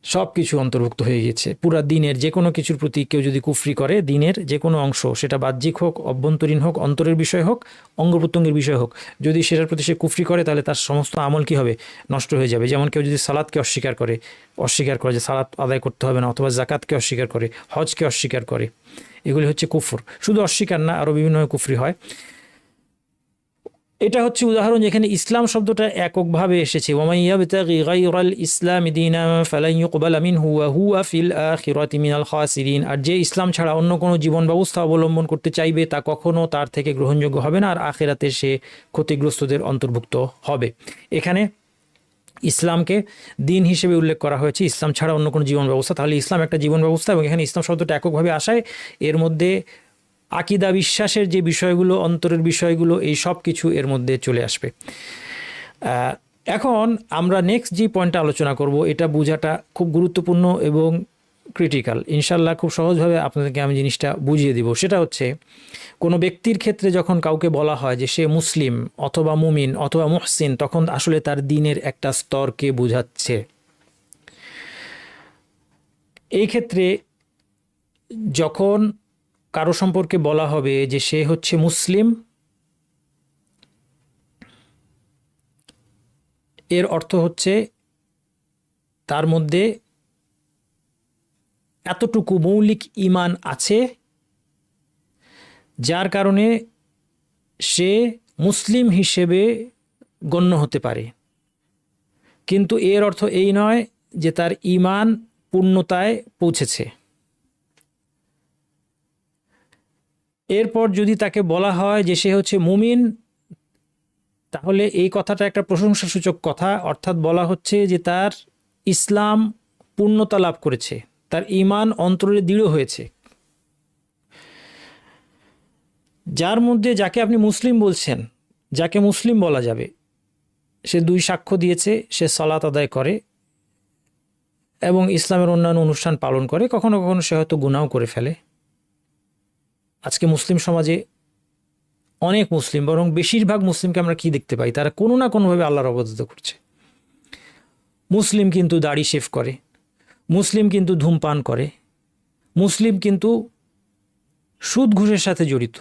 সব কিছু অন্তর্ভুক্ত হয়ে গেছে। পুরা দিনের যে কোনো কিছুর প্রতি কেউ যদি কুফরি করে, দিনের যে কোনো অংশ, সেটা বাহ্যিক হোক, অভ্যন্তরীণ হোক, অন্তরের বিষয় হোক, অঙ্গ প্রত্যঙ্গের বিষয় হোক, যদি সেটার প্রতি সে কুফরি করে তাহলে তার সমস্ত আমল কি হবে? নষ্ট হয়ে যাবে। যেমন কেউ যদি সালাতকে অস্বীকার করে যে সালাত আদায় করতে হবে না, অথবা জাকাতকে অস্বীকার করে, হজকে অস্বীকার করে, এগুলি হচ্ছে কুফর। শুধু অস্বীকার না, আরও বিভিন্ন কুফরি হয়। এটা হচ্ছে উদাহরণ যেখানে ইসলাম শব্দটা এককভাবে এসেছে। ওয়ামান ইয়াবতাগি গায়রাল ইসলামি দীনান ফালান ইউকবালা মিনহু ওয়া হুয়া ফিল আখিরাতি মিনাল খাসিরিন। আর যে ইসলাম ছাড়া অন্য কোনো জীবন ব্যবস্থা অবলম্বন করতে চাইবে তা কখনো তার থেকে গ্রহণযোগ্য হবে না, আর আখিরাতে সে ক্ষতিগ্রস্তদের অন্তর্ভুক্ত হবে। এখানে ইসলামকে দিন হিসেবে উল্লেখ করা হয়েছে, ইসলাম ছাড়া অন্য কোনো জীবন ব্যবস্থা। তাহলে ইসলাম একটা জীবন ব্যবস্থা, এবং এখানে ইসলাম শব্দটা এককভাবে আসায় এর মধ্যে আকিদা, বিশ্বাসের যে বিষয়গুলো, অন্তরের বিষয়গুলো, এই সব কিছু এর মধ্যে চলে আসবে। এখন আমরা নেক্সট যে পয়েন্টটা আলোচনা করব, এটা বোঝাটা খুব গুরুত্বপূর্ণ এবং ক্রিটিক্যাল। ইনশাল্লাহ খুব সহজভাবে আপনাদেরকে আমি জিনিসটা বুঝিয়ে দিব। সেটা হচ্ছে, কোনো ব্যক্তির ক্ষেত্রে যখন কাউকে বলা হয় যে সে মুসলিম অথবা মুমিন অথবা মুহসিন, তখন আসলে তার দ্বীনের একটা স্তরকে বোঝাচ্ছে। এই ক্ষেত্রে যখন কারো সম্পর্কে বলা হবে যে সে হচ্ছে মুসলিম, এর অর্থ হচ্ছে তার মধ্যে এতটুকু মৌলিক ঈমান আছে যার কারণে সে মুসলিম হিসেবে গণ্য হতে পারে। কিন্তু এর অর্থ এই নয় যে তার ঈমান পূর্ণতায় পৌঁছেছে। এরপর যদি তাকে বলা হয় যে সে হচ্ছে মুমিন, তাহলে এই কথাটা একটা প্রশংসাসূচক কথা, অর্থাৎ বলা হচ্ছে যে তার ইসলাম পূর্ণতা লাভ করেছে, তার ঈমান অন্তরে দৃঢ় হয়েছে। যার মধ্যে যাকে আপনি মুসলিম বলছেন, যাকে মুসলিম বলা যাবে, সে 2 সাক্ষ্য দিয়েছে, সে সালাত আদায় করে এবং ইসলামের অন্যান্য অনুষ্ঠান পালন করে, কখনো কখনো সে হয়তো গুনাহ করে ফেলে। আজকে মুসলিম সমাজে অনেক মুসলিম, বরং বেশিরভাগ মুসলিমকে আমরা কি দেখতে পাই? তারা কোনো না কোনোভাবে আল্লাহর অবাদত করছে। মুসলিম কিন্তু দাড়ি শেভ করে, মুসলিম কিন্তু ধূমপান করে, মুসলিম কিন্তু সুদ ঘুষের সাথে জড়িত,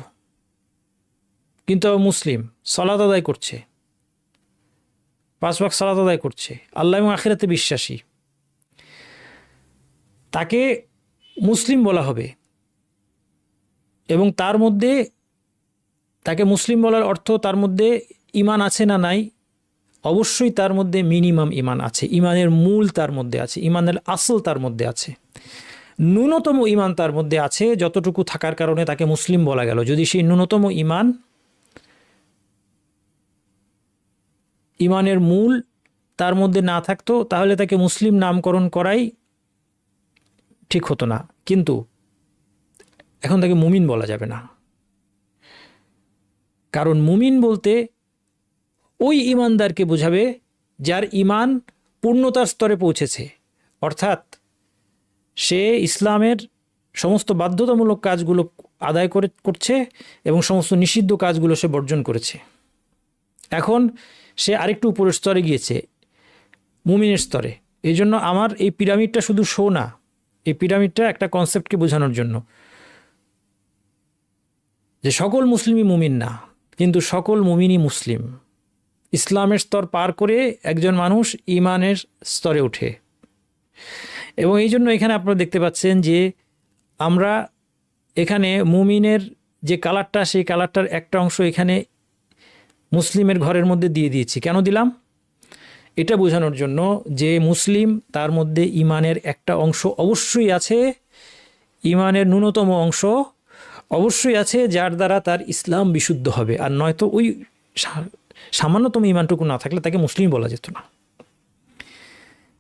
কিন্তু মুসলিম সালাত আদায় করছে, 5 ওয়াক্ত সালাত আদায় করছে, আল্লাহ এবং আখিরাতে বিশ্বাসী। তাকে মুসলিম বলা হবে, এবং তার মধ্যে, তাকে মুসলিম বলার অর্থ তার মধ্যে ঈমান আছে না নাই? অবশ্যই তার মধ্যে মিনিমাম ঈমান আছে, ঈমানের মূল তার মধ্যে আছে, ঈমানের আসল তার মধ্যে আছে, ন্যূনতম ঈমান তার মধ্যে আছে, যতটুকু থাকার কারণে তাকে মুসলিম বলা গেল। যদি সেই ন্যূনতম ঈমানের মূল তার মধ্যে না থাকতো, তাহলে তাকে মুসলিম নামকরণ করাই ঠিক হতো না। কিন্তু এখন তাকে মুমিন বলা যাবে না, কারণ মুমিন বলতে ওই ঈমানদারকে বোঝাবে যার ঈমান পূর্ণতার স্তরে পৌঁছেছে, অর্থাৎ সে ইসলামের সমস্ত বাধ্যতামূলক কাজগুলো আদায় করছে এবং সমস্ত নিষিদ্ধ কাজগুলো সে বর্জন করেছে। এখন সে আরেকটু উপরের স্তরে গিয়েছে, মুমিনের স্তরে। এই জন্য আমার এই পিরামিডটা শুধু শো না, এই পিরামিডটা একটা কনসেপ্টকে বোঝানোর জন্য, যে সকল মুসলিমই মুমিন না, কিন্তু সকল মুমিনই মুসলিম। ইসলামের স্তর পার করে একজন মানুষ ঈমানের স্তরে ওঠে। এবং এই জন্য এখানে আপনারা দেখতে পাচ্ছেন যে আমরা এখানে মুমিনের যে কালারটা, সেই কালারটার একটা অংশ এখানে মুসলিমের ঘরের মধ্যে দিয়ে দিয়েছি। কেন দিলাম? এটা বোঝানোর জন্য যে মুসলিম, তার মধ্যে ঈমানের একটা অংশ অবশ্যই আছে, ঈমানের ন্যূনতম অংশ অবশ্যই আছে, যার দ্বারা তার ইসলাম বিশুদ্ধ হবে। আর নয়তো ওই সামান্যতম ঈমানটুকু না থাকলে তাকে মুসলিম বলা যেত না।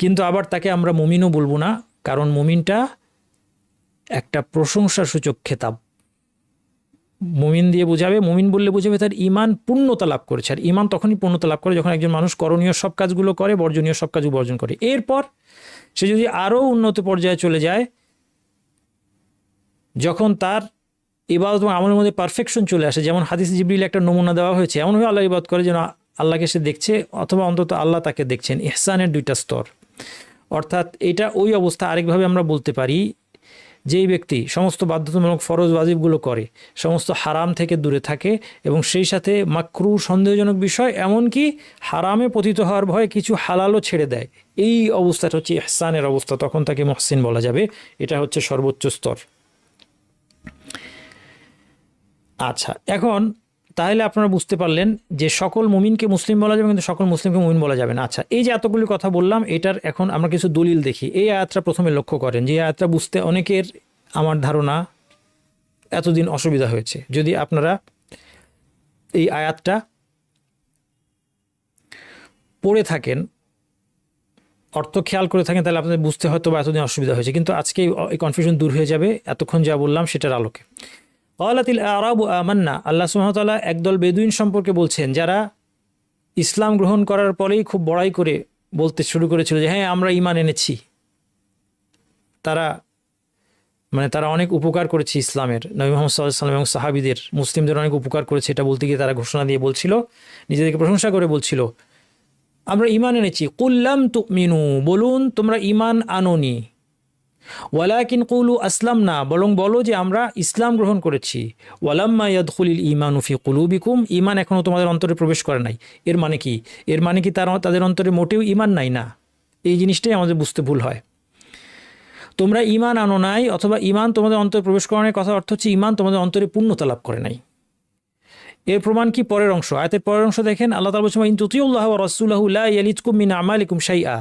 কিন্তু আবার তাকে আমরা মুমিনও বলবো না, কারণ মুমিনটা একটা প্রশংসাসূচক খেতাব। মুমিন দিয়ে বোঝাবে, মুমিন বললে বোঝাবে তার ঈমান পূর্ণতা লাভ করেছে। আর ঈমান তখনই পূর্ণতা লাভ করে যখন একজন মানুষ করণীয় সব কাজগুলো করে, বর্জনীয় সব কাজও বর্জন করে। এরপর সে যদি আরও উন্নত পর্যায়ে চলে যায়, যখন তার ইবাদত এবং আমলের মধ্যে পারফেকশন চলে আসে, যেমন হাদিস জিবরিল একটা নমুনা দেওয়া হয়েছে, এমনভাবে আল্লাহ ইবাদত করে যেন আল্লাহকে সে দেখছে, অথবা অন্তত আল্লাহ তাকে দেখছেন। ইহসানের 2টা স্তর, অর্থাৎ এটা ওই অবস্থা। আরেকভাবে আমরা বলতে পারি, যেই ব্যক্তি সমস্ত বাধ্যতামূলক ফরজ ওয়াজিবগুলো করে, সমস্ত হারাম থেকে দূরে থাকে এবং সেই সাথে মাকরু সন্দেহজনক বিষয় এমনকি হারামে পতিত হওয়ার ভয়ে কিছু হালালও ছেড়ে দেয়, এই অবস্থাটা হচ্ছে ইহসানের অবস্থা, তখন তাকে মুহসিন বলা যাবে। এটা হচ্ছে সর্বোচ্চ স্তর। আচ্ছা, এখন তাহলে আপনারা বুঝতে পারলেন যে সকল মুমিনকে মুসলিম বলা যাবে কিন্তু সকল মুসলিমকে মুমিন বলা যাবে না। আচ্ছা, এই যে এতগুলি কথা বললাম, এটার এখন আমরা কিছু দলিল দেখি। এই আয়াতটা প্রথমে লক্ষ্য করেন, যে আয়াতটা বুঝতে অনেকের আমার ধারণা এতদিন অসুবিধা হয়েছে। যদি আপনারা এই আয়াতটা পড়ে থাকেন, অর্থ খেয়াল করে থাকেন, তাহলে আপনাদের বুঝতে হয়তো বা এতদিন অসুবিধা হয়েছে, কিন্তু আজকে এই কনফিউশন দূর হয়ে যাবে এতক্ষণ যা বললাম সেটার আলোকে। ক্বালাতিল আরাবু আমান্না, আল্লাহ সুবহানাহু ওয়া তাআলা একদল বেদুইন সম্পর্কে বলছেন যারা ইসলাম গ্রহণ করার পরেই খুব বড়াই করে বলতে শুরু করেছিল যে হ্যাঁ আমরা ঈমান এনেছি, তারা অনেক উপকার করেছে ইসলামের, নবী মুহাম্মদ সাল্লাল্লাহু আলাইহি ওয়াসাল্লাম এবং সাহাবীদের, মুসলিমদের অনেক উপকার করেছে, এটা বলতে গিয়ে তারা ঘোষণা দিয়ে বলছিল, নিজেদেরকে প্রশংসা করে বলছিল আমরা ঈমান এনেছি। কুল লাম তুমিনু, বলুন তোমরা ঈমান আনোনি। ওয়ালাকিন কুলু আসলামনা, বরং বলো যে আমরা ইসলাম গ্রহণ করেছি। ওয়ালাম্মা ইয়াদখুলিল ঈমানু ফি কুলুবিকুম, ঈমান এখনও তোমাদের অন্তরে প্রবেশ করে নাই। এর মানে কি? এর মানে কি তাদের অন্তরে মোটেও ঈমান নাই? না, এই জিনিসটাই আমাদের বুঝতে ভুল হয়। তোমরা ঈমান আনো নাই অথবা ঈমান তোমাদের অন্তরে প্রবেশ করানোর কথা অর্থ হচ্ছে ঈমান তোমাদের অন্তরে পূর্ণতা লাভ করে নাই। এর প্রমাণ কি? পরের অংশ, আয়াতের পরের অংশ দেখেন, আল্লাহ তাআলা বলছেন ইন তুতিউল্লাহ ওয়া রাসূলাহু লা ইয়ালিতকুম মিন আমালিকুম শাইআ।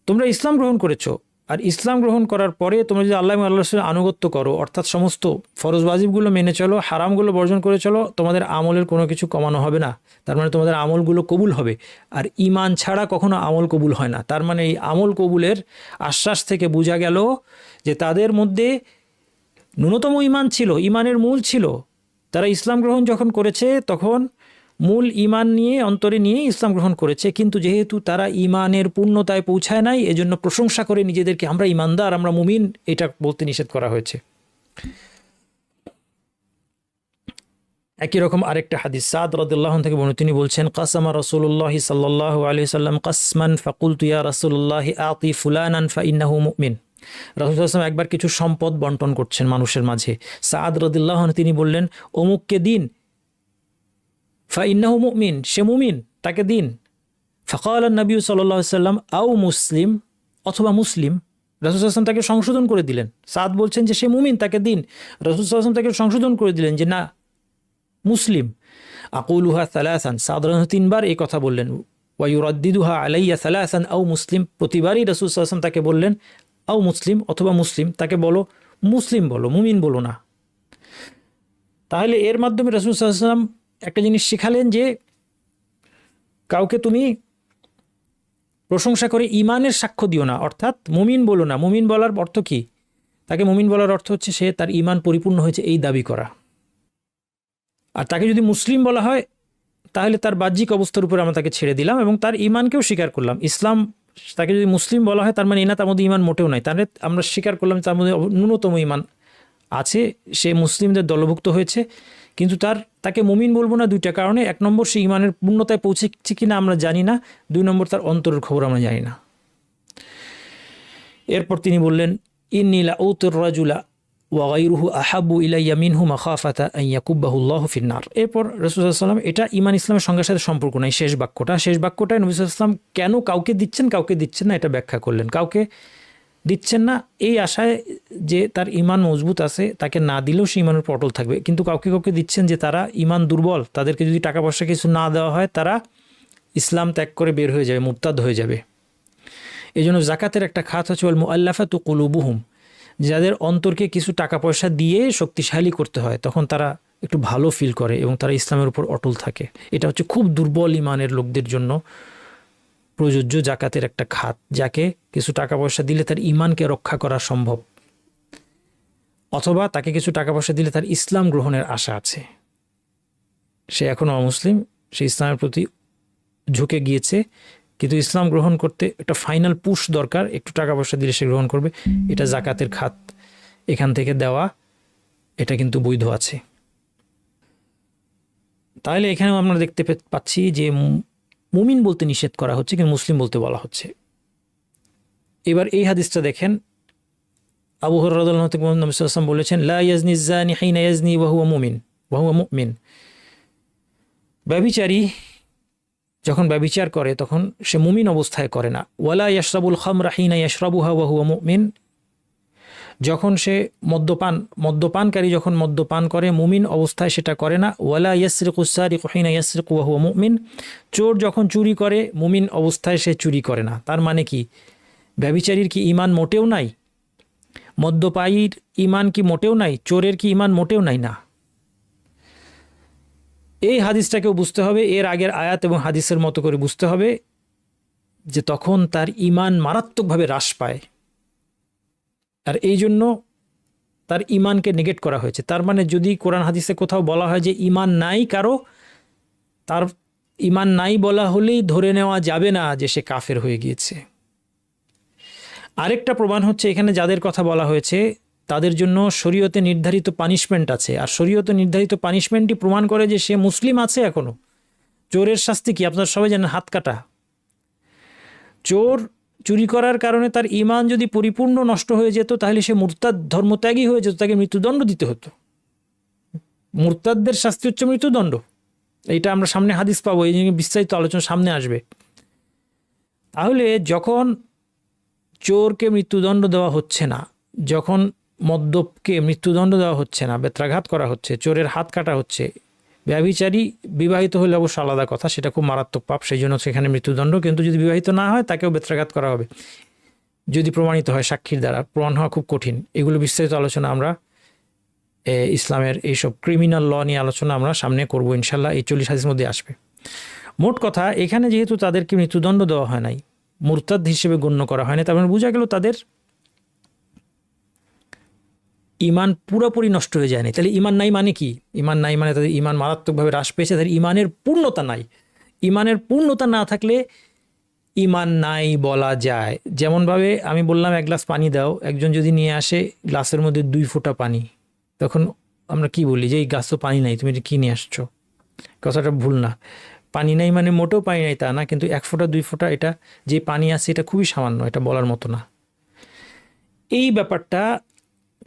তোমরা ইসলাম গ্রহণ করেছো, আর ইসলাম গ্রহণ করার পরে তোমরা যদি আল্লাহ এবং আল্লাহ রাসূলের আনুগত্য করো, অর্থাৎ সমস্ত ফরজ ওয়াজিবগুলো মেনে চলো, হারামগুলো বর্জন করে চলো, তোমাদের আমলের কোনো কিছু কমানো হবে না। তার মানে তোমাদের আমলগুলো কবুল হবে। আর ঈমান ছাড়া কখনো আমল কবুল হয় না। তার মানে এই আমল কবুলের আশ্বাস থেকে বোঝা গেল যে তাদের মধ্যে ন্যূনতম ঈমান ছিল, ঈমানের মূল ছিল। তারা ইসলাম গ্রহণ যখন করেছে তখন মূল ঈমান নিয়ে অন্তরে নিয়ে ইসলাম গ্রহণ করেছে, কিন্তু যেহেতু তারা ঈমানের পূর্ণতায় পৌঁছায় নাই, এজন্য প্রশংসা করে নিজেদেরকে আমরা ঈমানদার, আমরা মুমিন, এটা বলতে নিষেধ করা হয়েছে। একই রকম আরেকটা হাদিস সাদ রাদিয়াল্লাহু আনহু থেকে বর্ণিত, তিনি বলছেন কাসামা রাসূলুল্লাহ সাল্লাল্লাহু আলাইহি সাল্লাম কাসমান ফাকুলতু ইয়া রাসূলুল্লাহ আতি ফুলানান ফাইন্নাহু মুমিন। রাসূল সাল্লাল্লাহু আলাইহি ওয়াসাল্লাম একবার কিছু সম্পদ বন্টন করছেন মানুষের মাঝে। সাদ রাদিয়াল্লাহু আনহু তিনি বললেন অমুককে দিন, ফাইন্নাহু মুমিন, সে মুমিন, তাকে দিন। ফাকাল নবী সাল্লাল্লাহু আলাইহি সাল্লাম আও মুসলিম, অথবা মুসলিম। রাসূল সাল্লাল্লাহু আলাইহি ওয়াসাল্লাম তাকে সংশোধন করে দিলেন। সাদ বলছেন যে সে মুমিন, তাকে দিন। রাসূল সাল্লাল্লাহু আলাইহি ওয়াসাল্লাম তাকে সংশোধন করে দিলেন যে না, মুসলিম। আকুলুহা সালাসান, সাধারণত তিনবার এই কথা বললেন। ওয়ায়ুরাদ্দিদুহা আলাইয়া সালাসান আও মুসলিম, প্রতিবারই রাসূল সাল্লাল্লাহু আলাইহি ওয়াসাল্লাম তাকে বললেন আও মুসলিম, অথবা মুসলিম, তাকে বলো মুসলিম বলো, মুমিন বলো না। তাহলে এর মাধ্যমে রাসূল সাল্লাল্লাহু আলাইহি ওয়াসাল্লাম একটা জিনিস শিখালেন যে কাউকে তুমি প্রশংসা করে ঈমানের সাক্ষ্য দিও না, অর্থাৎ মুমিন বলো না। মুমিন বলার অর্থ কি? তাকে মুমিন বলার অর্থ হচ্ছে সে তার ঈমান পরিপূর্ণ হয়েছে এই দাবি করা। আর তাকে যদি মুসলিম বলা হয় তাহলে তার বাহ্যিক অবস্থার উপর আমরা তাকে ছেড়ে দিলাম এবং তার ঈমানকেও স্বীকার করলাম। ইসলাম, তাকে যদি মুসলিম বলা হয় তার মানে এই না তার মধ্যে ঈমান মোটেও নাই, তাহলে আমরা স্বীকার করলাম তার মধ্যে ন্যূনতম ঈমান আছে, সে মুসলিমদের দলভুক্ত হয়েছে। কিন্তু তাকে মুমিন বলবো না দুইটা কারণে। এক নম্বর, সে ঈমানের পূর্ণতায় পৌঁছেছে কিনা আমরা জানি না। দুই নম্বর, তার অন্তরের খবর আমরা জানি না। এরপর তিনি বললেন ইন্নী লাউতির রাজুলা ওয়া গায়রুহু আহাব্বু ইলাইয়া মিনহু মাখাফাতা আন ইয়াকুব্বাহুল্লাহু ফিন-নার। এরপর রাসূল সাল্লাল্লাহু আলাইহি ওয়াসাল্লাম, এটা ঈমান ইসলামের সঙ্গে সাথে সম্পর্ক নাই, শেষ বাক্যটায় নবী সাল্লাল্লাহু আলাইহি ওয়াসাল্লাম কেন কাউকে দিচ্ছেন কাউকে দিচ্ছেন না এটা ব্যাখ্যা করলেন। কাউকে দিচ্ছেন না এই আশায় যে তার ঈমান মজবুত আছে, তাকে না দিলেও সে ঈমানের পটল থাকবে। কিন্তু কাউকে দিচ্ছেন যে তারা ঈমান দুর্বল, তাদেরকে যদি টাকা পয়সা কিছু না দেওয়া হয় তারা ইসলাম ত্যাগ করে বের হয়ে যাবে, মুরতাদ হয়ে যাবে। এই জন্য জাকাতের একটা খাত হচ্ছে ওয়াল মুআল্লাফাতু কুলুবুহুম, যাদের অন্তরকে কিছু টাকা পয়সা দিয়ে শক্তিশালী করতে হয়, তখন তারা একটু ভালো ফিল করে এবং তারা ইসলামের উপর অটল থাকে। এটা হচ্ছে খুব দুর্বল ঈমানের লোকদের জন্য প্রযোজ্য জাকাতের একটা খাত, যাকে কিছু টাকা পয়সা দিলে তার ঈমানকে রক্ষা করা সম্ভব, অথবা তাকে কিছু টাকা পয়সা দিলে তার ইসলাম গ্রহণের আশা আছে। সে এখনও অমুসলিম, সে ইসলামের প্রতি ঝুঁকে গিয়েছে, কিন্তু ইসলাম গ্রহণ করতে একটা ফাইনাল পুশ দরকার, একটু টাকা পয়সা দিলে সে গ্রহণ করবে। এটা জাকাতের খাত, এখান থেকে দেওয়া এটা কিন্তু বৈধ আছে। তাহলে এখানেও আমরা দেখতে পাচ্ছি যে মুমিন বলতে নিষেধ করা হচ্ছে কিন্তু মুসলিম বলতে বলা হচ্ছে। এবার এই হাদিসটা দেখেন, আবু হুরায়রা রাদিয়াল্লাহু আনহু থেকে নবী সাল্লাল্লাহু আলাইহি ওয়াসাল্লাম বলেছেন, লা ইয়াজনি যানি হিনা ইয়াজনি ওয়া হুয়া মুমিন। ব্যভিচারী যখন ব্যভিচার করে তখন সে মুমিন অবস্থায় করে না। ওয়ালা ইয়াশরাবুল খামরা হিনা ইয়াশরাবুহা ওয়া হুয়া মুমিন, যখন সে মদ্যপানকারী যখন মদ্যপান করে মুমিন অবস্থায় সেটা করে না। ওয়ালা ইয়াসরিকুস সারিকু হিনা ইয়াসরিকু ওয়া হুয়া মুমিন, চোর যখন চুরি করে মুমিন অবস্থায় সে চুরি করে না। তার মানে কি, ব্যভিচারীর কি ঈমান মোটেও নাই? মদ্যপায়ীর ঈমান কি মোটেও নাই? চোরের কি ঈমান মোটেও নাই? না। এই হাদিসটাকেও বুঝতে হবে, এর আগের আয়াত এবং হাদিসের মতো করে বুঝতে হবে যে তখন তার ঈমান মারাত্মকভাবে হ্রাস পায়, আর এই জন্য তার ঈমানকে নেগেট করা হয়েছে। তার মানে যদি কোরআন হাদিসে কোথাও বলা হয় যে ঈমান নাই কারো, তার ঈমান নাই বলা হলেই ধরে নেওয়া যাবে না যে সে কাফের হয়ে গিয়েছে। আরেকটা প্রমাণ হচ্ছে এখানে যাদের কথা বলা হয়েছে তাদের জন্য শরীয়তে নির্ধারিত পানিশমেন্ট আছে, আর শরীয়তে নির্ধারিত পানিশমেন্টই প্রমাণ করে যে সে মুসলিম আছে এখনো। চোরের শাস্তি কি আপনারা সবাই জানেন? হাত কাটা। চোর চুরি করার কারণে তার ঈমান যদি পরিপূর্ণ নষ্ট হয়ে যেত তাহলে সে মুরতাদ ধর্মত্যাগী হয়ে যেত, তাকে মৃত্যুদণ্ড দিতে হতো। মুরতাদদের শাস্তি হচ্ছে মৃত্যুদণ্ড। এইটা আমরা সামনে হাদিস পাবো, এই নিয়ে বিস্তারিত আলোচনা সামনে আসবে। তাহলে যখন চোরকে মৃত্যুদণ্ড দেওয়া হচ্ছে না, যখন মদ্যপকে মৃত্যুদণ্ড দেওয়া হচ্ছে না, বেত্রাঘাত করা হচ্ছে, চোরের হাত কাটা হচ্ছে, ব্যভিচারী বিবাহিত হলে অবশ্য আলাদা কথা, সেটা খুব মারাত্মক পাপ, সেই জন্য সেখানে মৃত্যুদণ্ড। কিন্তু যদি বিবাহিত না হয় তাকেও বেত্রাঘাত করা হবে যদি প্রমাণিত হয় সাক্ষীর দ্বারা। প্রমাণ হওয়া খুব কঠিন। এগুলো বিস্তারিত আলোচনা আমরা ইসলামের এইসব ক্রিমিনাল ল নিয়ে আলোচনা আমরা সামনে করব ইনশাল্লাহ, এই 40 হাদিসের মধ্যে আসবে। মোট কথা, এখানে যেহেতু তাদেরকে মৃত্যুদণ্ড দেওয়া হয় নাই, মুরতাদ হিসেবে গণ্য করা হয়নি, তার মানে বোঝা গেল তাদের ঈমান পুরোপুরি নষ্ট হয়ে যায়নি। তাহলে ঈমান নাই মানে কি? ঈমান নাই মানে তাদের ঈমান মারাত্মকভাবে হ্রাস পেয়েছে, তাদের ঈমানের পূর্ণতা নাই। ঈমানের পূর্ণতা না থাকলে ঈমান নাই বলা যায়। যেমনভাবে আমি বললাম এক গ্লাস পানি দাও, একজন যদি নিয়ে আসে গ্লাসের মধ্যে 2 ফোঁটা পানি, তখন আমরা কি বলি যে এই গ্লাস তো পানি নাই, তুমি এটা কী নিয়ে আসছো? কথাটা ভুল না। পানি নাই মানে মোটেও পানি নাই তা না, কিন্তু 1 ফোঁটা 2 ফোঁটা এটা যে পানি আছে এটা খুবই সামান্য, এটা বলার মতো না। এই ব্যাপারটা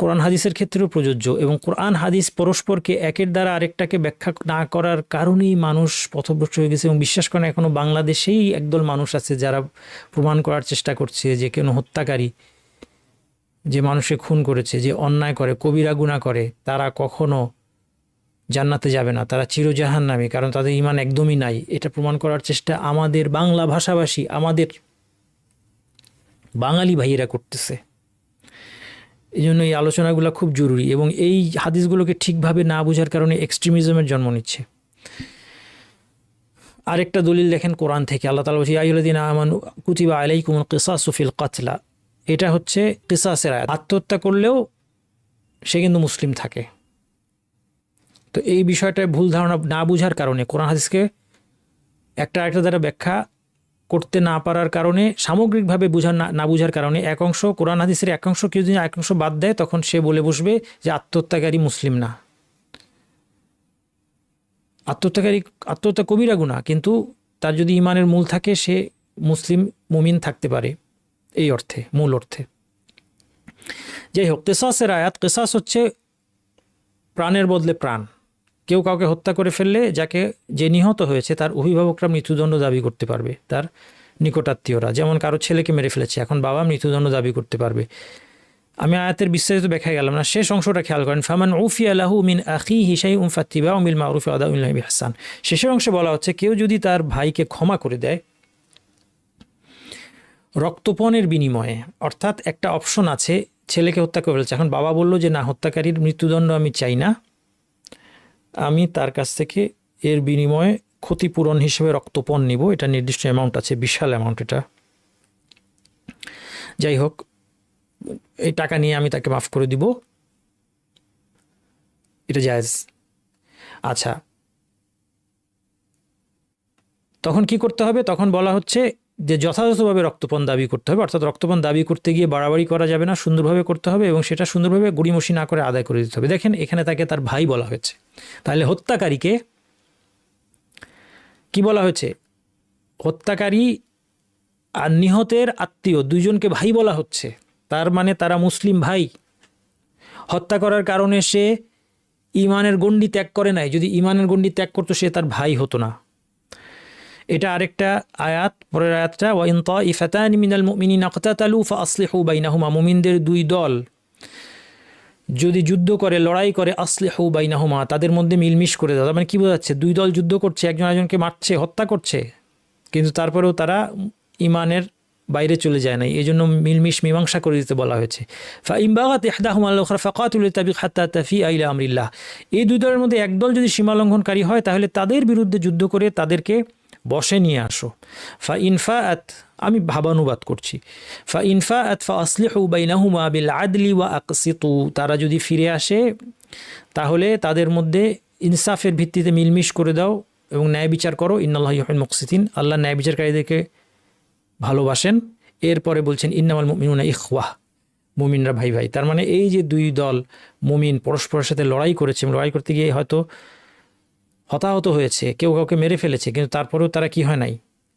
কোরআন হাদিসের ক্ষেত্রেও প্রযোজ্য, এবং কোরআন হাদিস পরস্পরকে একের দ্বারা আরেকটাকে ব্যাখ্যা না করার কারণেই মানুষ পথভ্রষ্ট হয়ে গেছে। এবং বিশ্বাস করেন এখনও বাংলাদেশেই একদল মানুষ আছে যারা প্রমাণ করার চেষ্টা করছে যে কোনো হত্যাকারী, যে মানুষে খুন করেছে, যে অন্যায় করে, কবিরা গুনাহ করে, তারা কখনো জান্নাতে যাবে না, তারা চিরজাহান্নামী, কারণ তাদের ঈমান একদমই নাই। এটা প্রমাণ করার চেষ্টা আমাদের বাংলা ভাষাভাষী, আমাদের বাঙালি ভাইয়েরা করতেছে। এই জন্য এই আলোচনাগুলো খুব জরুরি, এবং এই হাদিসগুলোকে ঠিকভাবে না বোঝার কারণে এক্সট্রিমিজমের জন্ম নিচ্ছে। আরেকটা দলিল দেখেন কোরআন থেকে, আল্লাহ তাআলা বলছেন, ইয়া আইয়ুহাল্লাযীনা আমানু কুতিবা আলাইকুমুল কিসাসু ফিল কাতলা। এটা হচ্ছে কিসাসের আয়াত। আত্মহত্যা করলেও সে কিন্তু মুসলিম থাকে। তো এই বিষয়টায় ভুল ধারণা না বোঝার কারণে, কোরআন হাদিসকে একটা আরেকটা দ্বারা ব্যাখ্যা করতে না পারার কারণে, সামগ্রিকভাবে না বোঝার কারণে এক অংশ কোরআন হাদিসের এক অংশ কেউ যদি এক অংশ বাদ দেয়, তখন সে বলে বসবে যে আত্মহত্যাকারী মুসলিম না। আত্মহত্যা কবিরা গুনাহ, কিন্তু তার যদি ঈমানের মূল থাকে সে মুসলিম মুমিন থাকতে পারে, এই অর্থে, মূল অর্থে। যাই হোক, কিসাসের আয়াত, কিসাস হচ্ছে প্রাণের বদলে প্রাণ। কেউ কাউকে হত্যা করে ফেললে যে নিহত হয়েছে তার অভিভাবকরা মৃত্যুদণ্ড দাবি করতে পারবে, তার নিকটাত্মীয়রা। যেমন কারো ছেলেকে মেরে ফেলেছে, এখন বাবা মৃত্যুদণ্ড দাবি করতে পারবে। আমি আয়াতের বিস্তারিত ব্যাখ্যা গেলাম না, শেষ অংশটা খেয়াল করেন, ফামান উফিয়া লাহু মিন আখিহি শাইউন ফাত্তিবাউন বিল মারুফ ওয়া আদাউন ইলাইহি বিইহসান। শেষের অংশে বলা হচ্ছে কেউ যদি তার ভাইকে ক্ষমা করে দেয় রক্তপণের বিনিময়ে, অর্থাৎ একটা অপশন আছে, ছেলেকে হত্যা করে ফেলেছে, এখন বাবা বলল যে না, হত্যাকারীর মৃত্যুদণ্ড আমি চাই না, আমি তার কাছ থেকে এর বিনিময়ে ক্ষতিপূরণ হিসেবে রক্তপণ নিব। এটা নির্দিষ্ট অ্যামাউন্ট আছে, বিশাল অ্যামাউন্ট এটা। যাই হোক, এই টাকা নিয়ে আমি তাকে মাফ করে দিব, এটা জায়েজ। আচ্ছা, তখন কি করতে হবে? তখন বলা হচ্ছে যে যথাযথভাবে রক্তপণ দাবি করতে হবে, অর্থাৎ রক্তপণ দাবি করতে গিয়ে বাড়াবাড়ি করা যাবে না, সুন্দরভাবে করতে হবে, এবং সেটা সুন্দরভাবে গড়িমসি না করে আদায় করে দিতে হবে। দেখেন এখানে তাকে তার ভাই বলা হয়েছে, তাহলে হত্যাকারীকে কি বলা হয়েছে? হত্যাকারী আর নিহতের আত্মীয় দুইজনকে ভাই বলা হচ্ছে, তার মানে তারা মুসলিম ভাই। হত্যা করার কারণে সে ইমানের গণ্ডি ত্যাগ করে নাই, যদি ইমানের গণ্ডি ত্যাগ করতো সে তার ভাই হতো না। এটা আরেকটা আয়াত, পরের আয়াতটা ওয়া ইন তাইফাতানি মিনাল মুমিনিনা ইকতাতালু ফাআসলিহু বাইনাহুমা, মুমিনদের দুই দল যদি যুদ্ধ করে, লড়াই করে, আসলিহু বাইনাহুমা, তাদের মধ্যে মিলমিশ করে দাও। মানে কি বোঝাচ্ছে? দুই দল যুদ্ধ করছে, একজন একজনকে মারছে, হত্যা করছে, কিন্তু তারপরেও তারা ইমানের বাইরে চলে যায় নাই, এই জন্য মিলমিশ মীমাংসা করে দিতে বলা হয়েছে। ফাইন বাগাত ইহদাহুমা আল উখরা ফাকাতুল তাবিগ হাত্তা তাফিআ ইলা আমরিল্লাহ, এই দুই দলের মধ্যে একদল যদি সীমা লঙ্ঘনকারী হয় তাহলে তাদের বিরুদ্ধে যুদ্ধ করে তাদেরকে বসে নিয়ে আসো। ফাইন ফাআত, আমি ভাবানুবাদ করছি, ফাইন ফাআত ফাআসলিহু বাইনাহুমা বিল আদলি ওয়া আকসিতু, তারা যদি ফিরে আসে তাহলে তাদের মধ্যে ইনসাফের ভিত্তিতে মিলমিশ করে দাও এবং ন্যায় বিচার করো। ইন্নাল্লাহা ইউহিব্বুল মুকসিতিন, আল্লাহ ন্যায় বিচারকারীদেরকে ভালোবাসেন। এরপরে বলছেন ইন্নামাল মুমিনুনা ইখওয়াহ, মুমিনরা ভাই ভাই। তার মানে এই যে দুই দল মুমিন পরস্পরের সাথে লড়াই করেছে, লড়াই করতে গিয়ে হয়তো হতাহত হয়েছে, কেউ কাউকে মেরে ফেলেছে, কিন্তু তারপরেও তারা কি হয় নাই,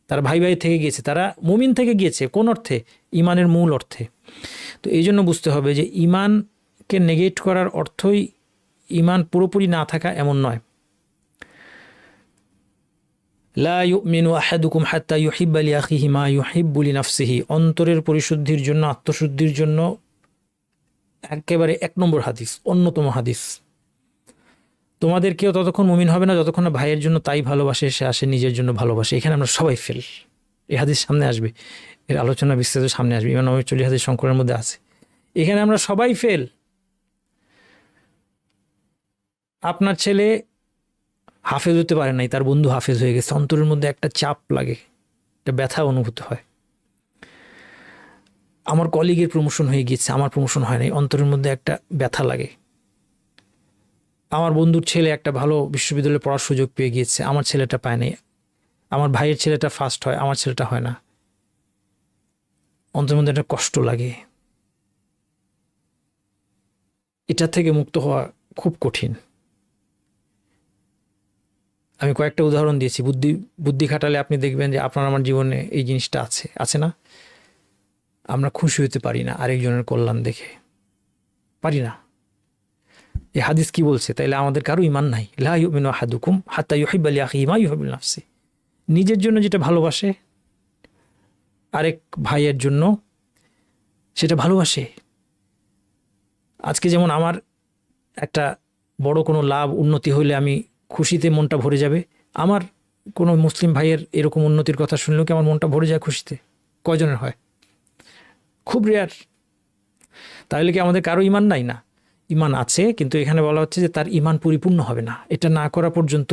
তারা ভাই ভাই থেকে গিয়েছে, তারা মুমিন থেকে গিয়েছে। কোন অর্থে? ইমানের মূল অর্থে। তো এই জন্য বুঝতে হবে যে ইমানকে নেগেট করার অর্থই ইমান পুরোপুরি না থাকা এমন নয়। লা ইউমিনু আহাদুকুম হাত্তা ইউহিব্বা লিআখিহি মা ইউহিব্বু লিনাফসিহি, অন্তরের পরিশুদ্ধির জন্য, আত্মশুদ্ধির জন্য একেবারে 1 নম্বর হাদিস, অন্যতম হাদিস। তোমাদের কেউ ততক্ষণ মুমিন হবে না যতক্ষণ না ভাইয়ের জন্য তাই ভালোবাসে সে আসে নিজের জন্য ভালোবাসে। এখানে আমরা সবাই ফেল। এই হাদিস সামনে আসবে, এর আলোচনা বিস্তারিত সামনে আসবে, ইমাম নববী 40 হাদিস সংকলনের মধ্যে আছে। এখানে আমরা সবাই ফেল। আপনার ছেলে হাফেজ হতে পারে নাই, তার বন্ধু হাফেজ হয়ে গেছে, অন্তরের মধ্যে একটা চাপ লাগে, একটা ব্যথা অনুভূত হয়। আমার কলিগের প্রমোশন হয়ে গিয়েছে, আমার প্রমোশন হয় নাই, অন্তরের মধ্যে একটা ব্যথা লাগে। আমার বন্ধুর ছেলে একটা ভালো বিশ্ববিদ্যালয়ে পড়ার সুযোগ পেয়ে গিয়েছে, আমার ছেলেটা পায় নাই। আমার ভাইয়ের ছেলেটা ফার্স্ট হয়, আমার ছেলেটা হয় না, অন্তরের মধ্যে একটা কষ্ট লাগে। এটা থেকে মুক্ত হওয়া খুব কঠিন। আমি কয়েকটা উদাহরণ দিয়েছি, বুদ্ধি খাটালে আপনি দেখবেন যে আপনার আমার জীবনে এই জিনিসটা আছে, আছে না? আমরা খুশি হতে পারি না আরেকজনের কল্যাণ দেখে, পারি না। এই হাদিস কি বলছে? তাইলে আমাদের কারো ইমান নাই। লা ইউমিনু আহাদুকুম হাত্তা ইউহিব্বা লিআখিহি মা ইউহিব্বু লিনাফসিহি, নিজের জন্য যেটা ভালোবাসে আরেক ভাইয়ের জন্য সেটা ভালোবাসে। আজকে যেমন আমার একটা বড় কোনো লাভ উন্নতি হইলে আমি খুশিতে মনটা ভরে যাবে, আমার কোনো মুসলিম ভাইয়ের এরকম উন্নতির কথা শুনলেও কি আমার মনটা ভরে যায় খুশিতে? কয়জনের হয়? খুব রেয়ার। তাহলে কি আমাদের কারো ইমান নাই? না, ইমান আছে, কিন্তু এখানে বলা হচ্ছে যে তার ইমান পরিপূর্ণ হবে না। এটা না করা পর্যন্ত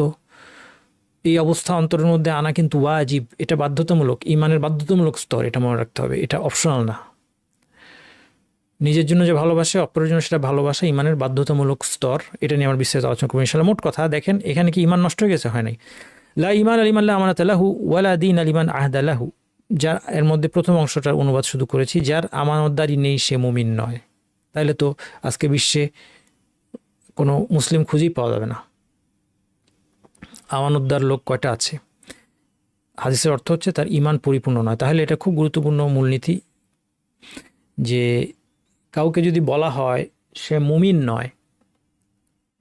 এই অবস্থা অন্তরের মধ্যে আনা কিন্তু ওয়াজিব, এটা বাধ্যতামূলক, ইমানের বাধ্যতামূলক স্তর, এটা মনে রাখতে হবে, এটা অপশনাল না। নিজের জন্য যে ভালোবাসে, অপরের জন্য সেটা ভালোবাসা ইমানের বাধ্যতামূলক স্তর। এটা নিয়ে আমার বিস্তারিত আলোচনা করবো ইনশাআল্লাহ। মোট কথা দেখেন, এখানে কি ইমান নষ্ট হয়ে গেছে? হয় নাই। লা ইমান আলিমান লা আমানাত লাহু ওয়ালা দীন আলিমান আহদা লাহু, যার, এর মধ্যে প্রথম অংশটার অনুবাদ শুধু করেছি, যার আমানতদারি নেই সে মুমিন নয়। তাইলে তো আজকে বিশ্বে কোনো মুসলিম খুঁজেই পাওয়া যাবে না। আমানতদার লোক কয়টা আছে? হাদিসের অর্থ হচ্ছে তার ইমান পরিপূর্ণ নয়। তাহলে এটা খুব গুরুত্বপূর্ণ মূলনীতি যে কাউকে যদি বলা হয় সে মুমিন নয়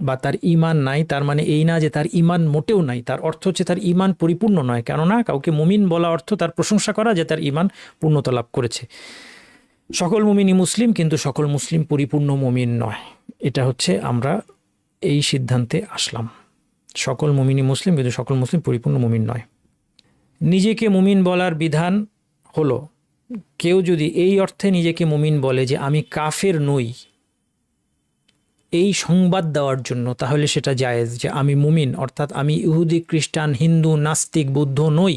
বা তার ইমান নাই, তার মানে এই না যে তার ইমান মোটেও নাই, তার অর্থ হচ্ছে তার ইমান পরিপূর্ণ নয়। কেননা কাউকে মুমিন বলা অর্থ তার প্রশংসা করা যে তার ইমান পূর্ণতা লাভ করেছে। সকল মুমিনই মুসলিম, কিন্তু সকল মুসলিম পরিপূর্ণ মুমিন নয়। এটা হচ্ছে আমরা এই সিদ্ধান্তে আসলাম, সকল মুমিনই মুসলিম, কিন্তু সকল মুসলিম পরিপূর্ণ মুমিন নয়। নিজেকে মুমিন বলার বিধান হলো, কেউ যদি এই অর্থে নিজেকে মুমিন বলে যে আমি কাফের নই, এই সংবাদ দেওয়ার জন্য, তাহলে সেটা জায়েজ যে আমি মুমিন, অর্থাৎ আমি ইহুদি, খ্রিস্টান, হিন্দু, নাস্তিক, বৌদ্ধ নই।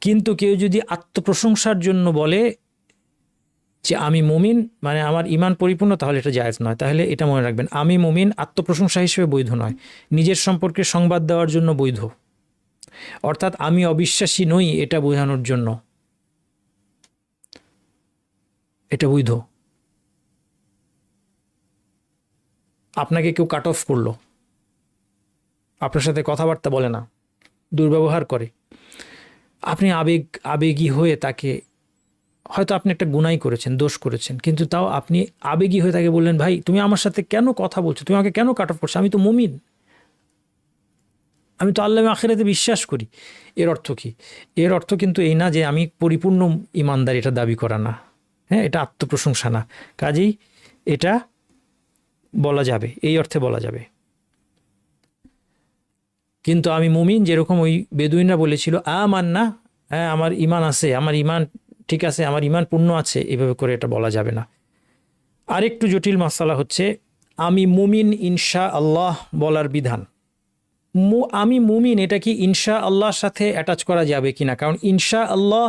কিন্তু কেউ যদি আত্মপ্রশংসার জন্য বলে যে আমি মুমিন, মানে আমার ইমান পরিপূর্ণ, তাহলে এটা জায়েজ নয়। তাহলে এটা মনে রাখবেন, আমি মুমিন আত্মপ্রশংসা হিসেবে বৈধ নয়, নিজের সম্পর্কে সংবাদ দেওয়ার জন্য বৈধ। অর্থাৎ আমি অবিশ্বাসী নই এটা বোঝানোর জন্য এটা বৈধ। আপনাকে কেউ কাট অফ করলো, আপনার সাথে কথাবার্তা বলে না, দুর্ব্যবহার করে, আপনি আবেগী হয়ে তাকে, হয়তো আপনি একটা গুনাহ করেছেন, দোষ করেছেন, কিন্তু তাও আপনি আবেগী হয়ে তাকে বললেন, ভাই তুমি আমার সাথে কেন কথা বলছো, তুমি আমাকে কেন কাট অফ করছো, আমি তো মুমিন, আমি তো আল্লাহ আখিরাতে বিশ্বাস করি। এর অর্থ কি? এর অর্থ কিন্তু এই না যে আমি পরিপূর্ণ ইমানদার, এটা দাবি করা না। হ্যাঁ, এটা আত্মপ্রশংসা না। কাজেই এটা বলা যাবে, এই অর্থে বলা যাবে। কিন্তু আমি মুমিন, যেরকম ওই বেদুইনরা বলেছিল আমান্না, হ্যাঁ আমার ইমান আছে, আমার ইমান ঠিক আছে, আমার ইমান পূর্ণ আছে, এভাবে করে এটা বলা যাবে না। আরেকটু জটিল মাসালা হচ্ছে আমি মুমিন ইনশা আল্লাহ বলার বিধান। আমি মুমিন, এটা কি ইনশা আল্লাহর সাথে অ্যাটাচ করা যাবে কিনা? কারণ ইনশা আল্লাহ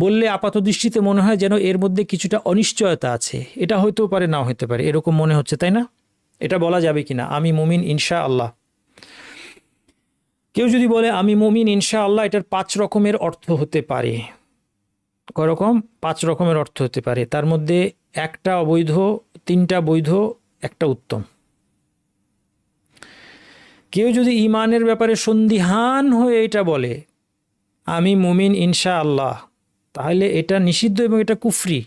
বললে আপাত দৃষ্টিতে মনে হয় যেন এর মধ্যে কিছুটা অনিশ্চয়তা আছে, এটা হইতেও পারে নাও হতে পারে, এরকম মনে হচ্ছে, তাই না? এটা বলা যাবে কিনা আমি মুমিন ইনশা আল্লাহ? কেউ যদি বলে আমি মুমিন ইনশা আল্লাহ, এটার 5 রকমের অর্থ হতে পারে। কয়রকম? 5 রকমের অর্থ হতে পারে। তার মধ্যে একটা অবৈধ, 3টা বৈধ, একটা উত্তম। কেউ যদি ইমানের ব্যাপারে সন্দিহান হয়ে এটা বলে আমি মুমিন ইনশা আল্লাহ, তাহলে এটা নিষিদ্ধ এবং এটা কুফরি।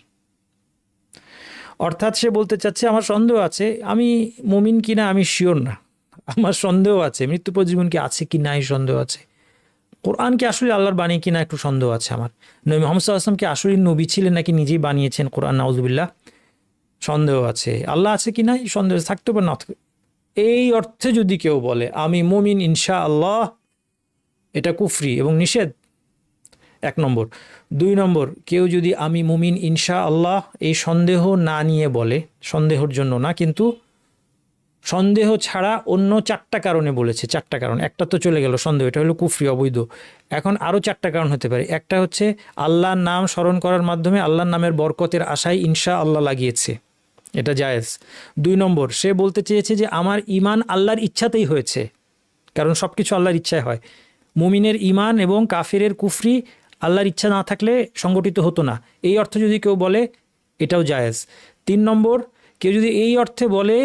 অর্থাৎ সে বলতে চাচ্ছে আমার সন্দেহ আছে, আমি মুমিন কিনা আমি শিওর না, আমার সন্দেহ আছে, মৃত্যু পর জীবন কি আছে কি নাই সন্দেহ আছে, কোরআন কি আসলে আল্লাহর বাণী কিনা একটু সন্দেহ আছে আমার, নবী মুহাম্মদ সাল্লাল্লাহু আলাইহি ওয়াসাল্লাম কি আসলে নবী ছিলেন নাকি নিজেই বানিয়েছেন কোরআন, নাউজুবিল্লাহ, সন্দেহ আছে, আল্লাহ আছে কি নাই সন্দেহ থাকতে পারে না। এই অর্থে যদি কেউ বলে আমি মুমিন ইনশা আল্লাহ, এটা কুফরি এবং নিষেধ, 1 নম্বর। 2 নম্বর, কেউ যদি আমি মুমিন ইনশা আল্লাহ এই সন্দেহ না নিয়ে বলে, সন্দেহর জন্য না, কিন্তু সন্দেহ ছাড়া অন্য 4টা কারণে বলেছে, 4টা কারণ, একটা তো চলে গেল সন্দেহ, এটা হলো কুফরি অবৈধ। এখন আরও 4টা কারণ হতে পারে। একটা হচ্ছে আল্লাহর নাম স্মরণ করার মাধ্যমে আল্লাহর নামের বরকতের আশায় ইনশা আল্লাহ লাগিয়েছে, এটা জায়েজ। 2 নম্বর, সে বলতে চেয়েছে যে আমার ইমান আল্লাহর ইচ্ছাতেই হয়েছে, কারণ সব কিছু আল্লাহর ইচ্ছায় হয়। মুমিনের ইমান এবং কাফিরের কুফরি আল্লাহর ইচ্ছা না থাকলে সংগঠিত হতো না, এই অর্থে যদি কেউ বলে এটাও জায়েজ। 3 নম্বর, কেউ যদি এই অর্থে বলে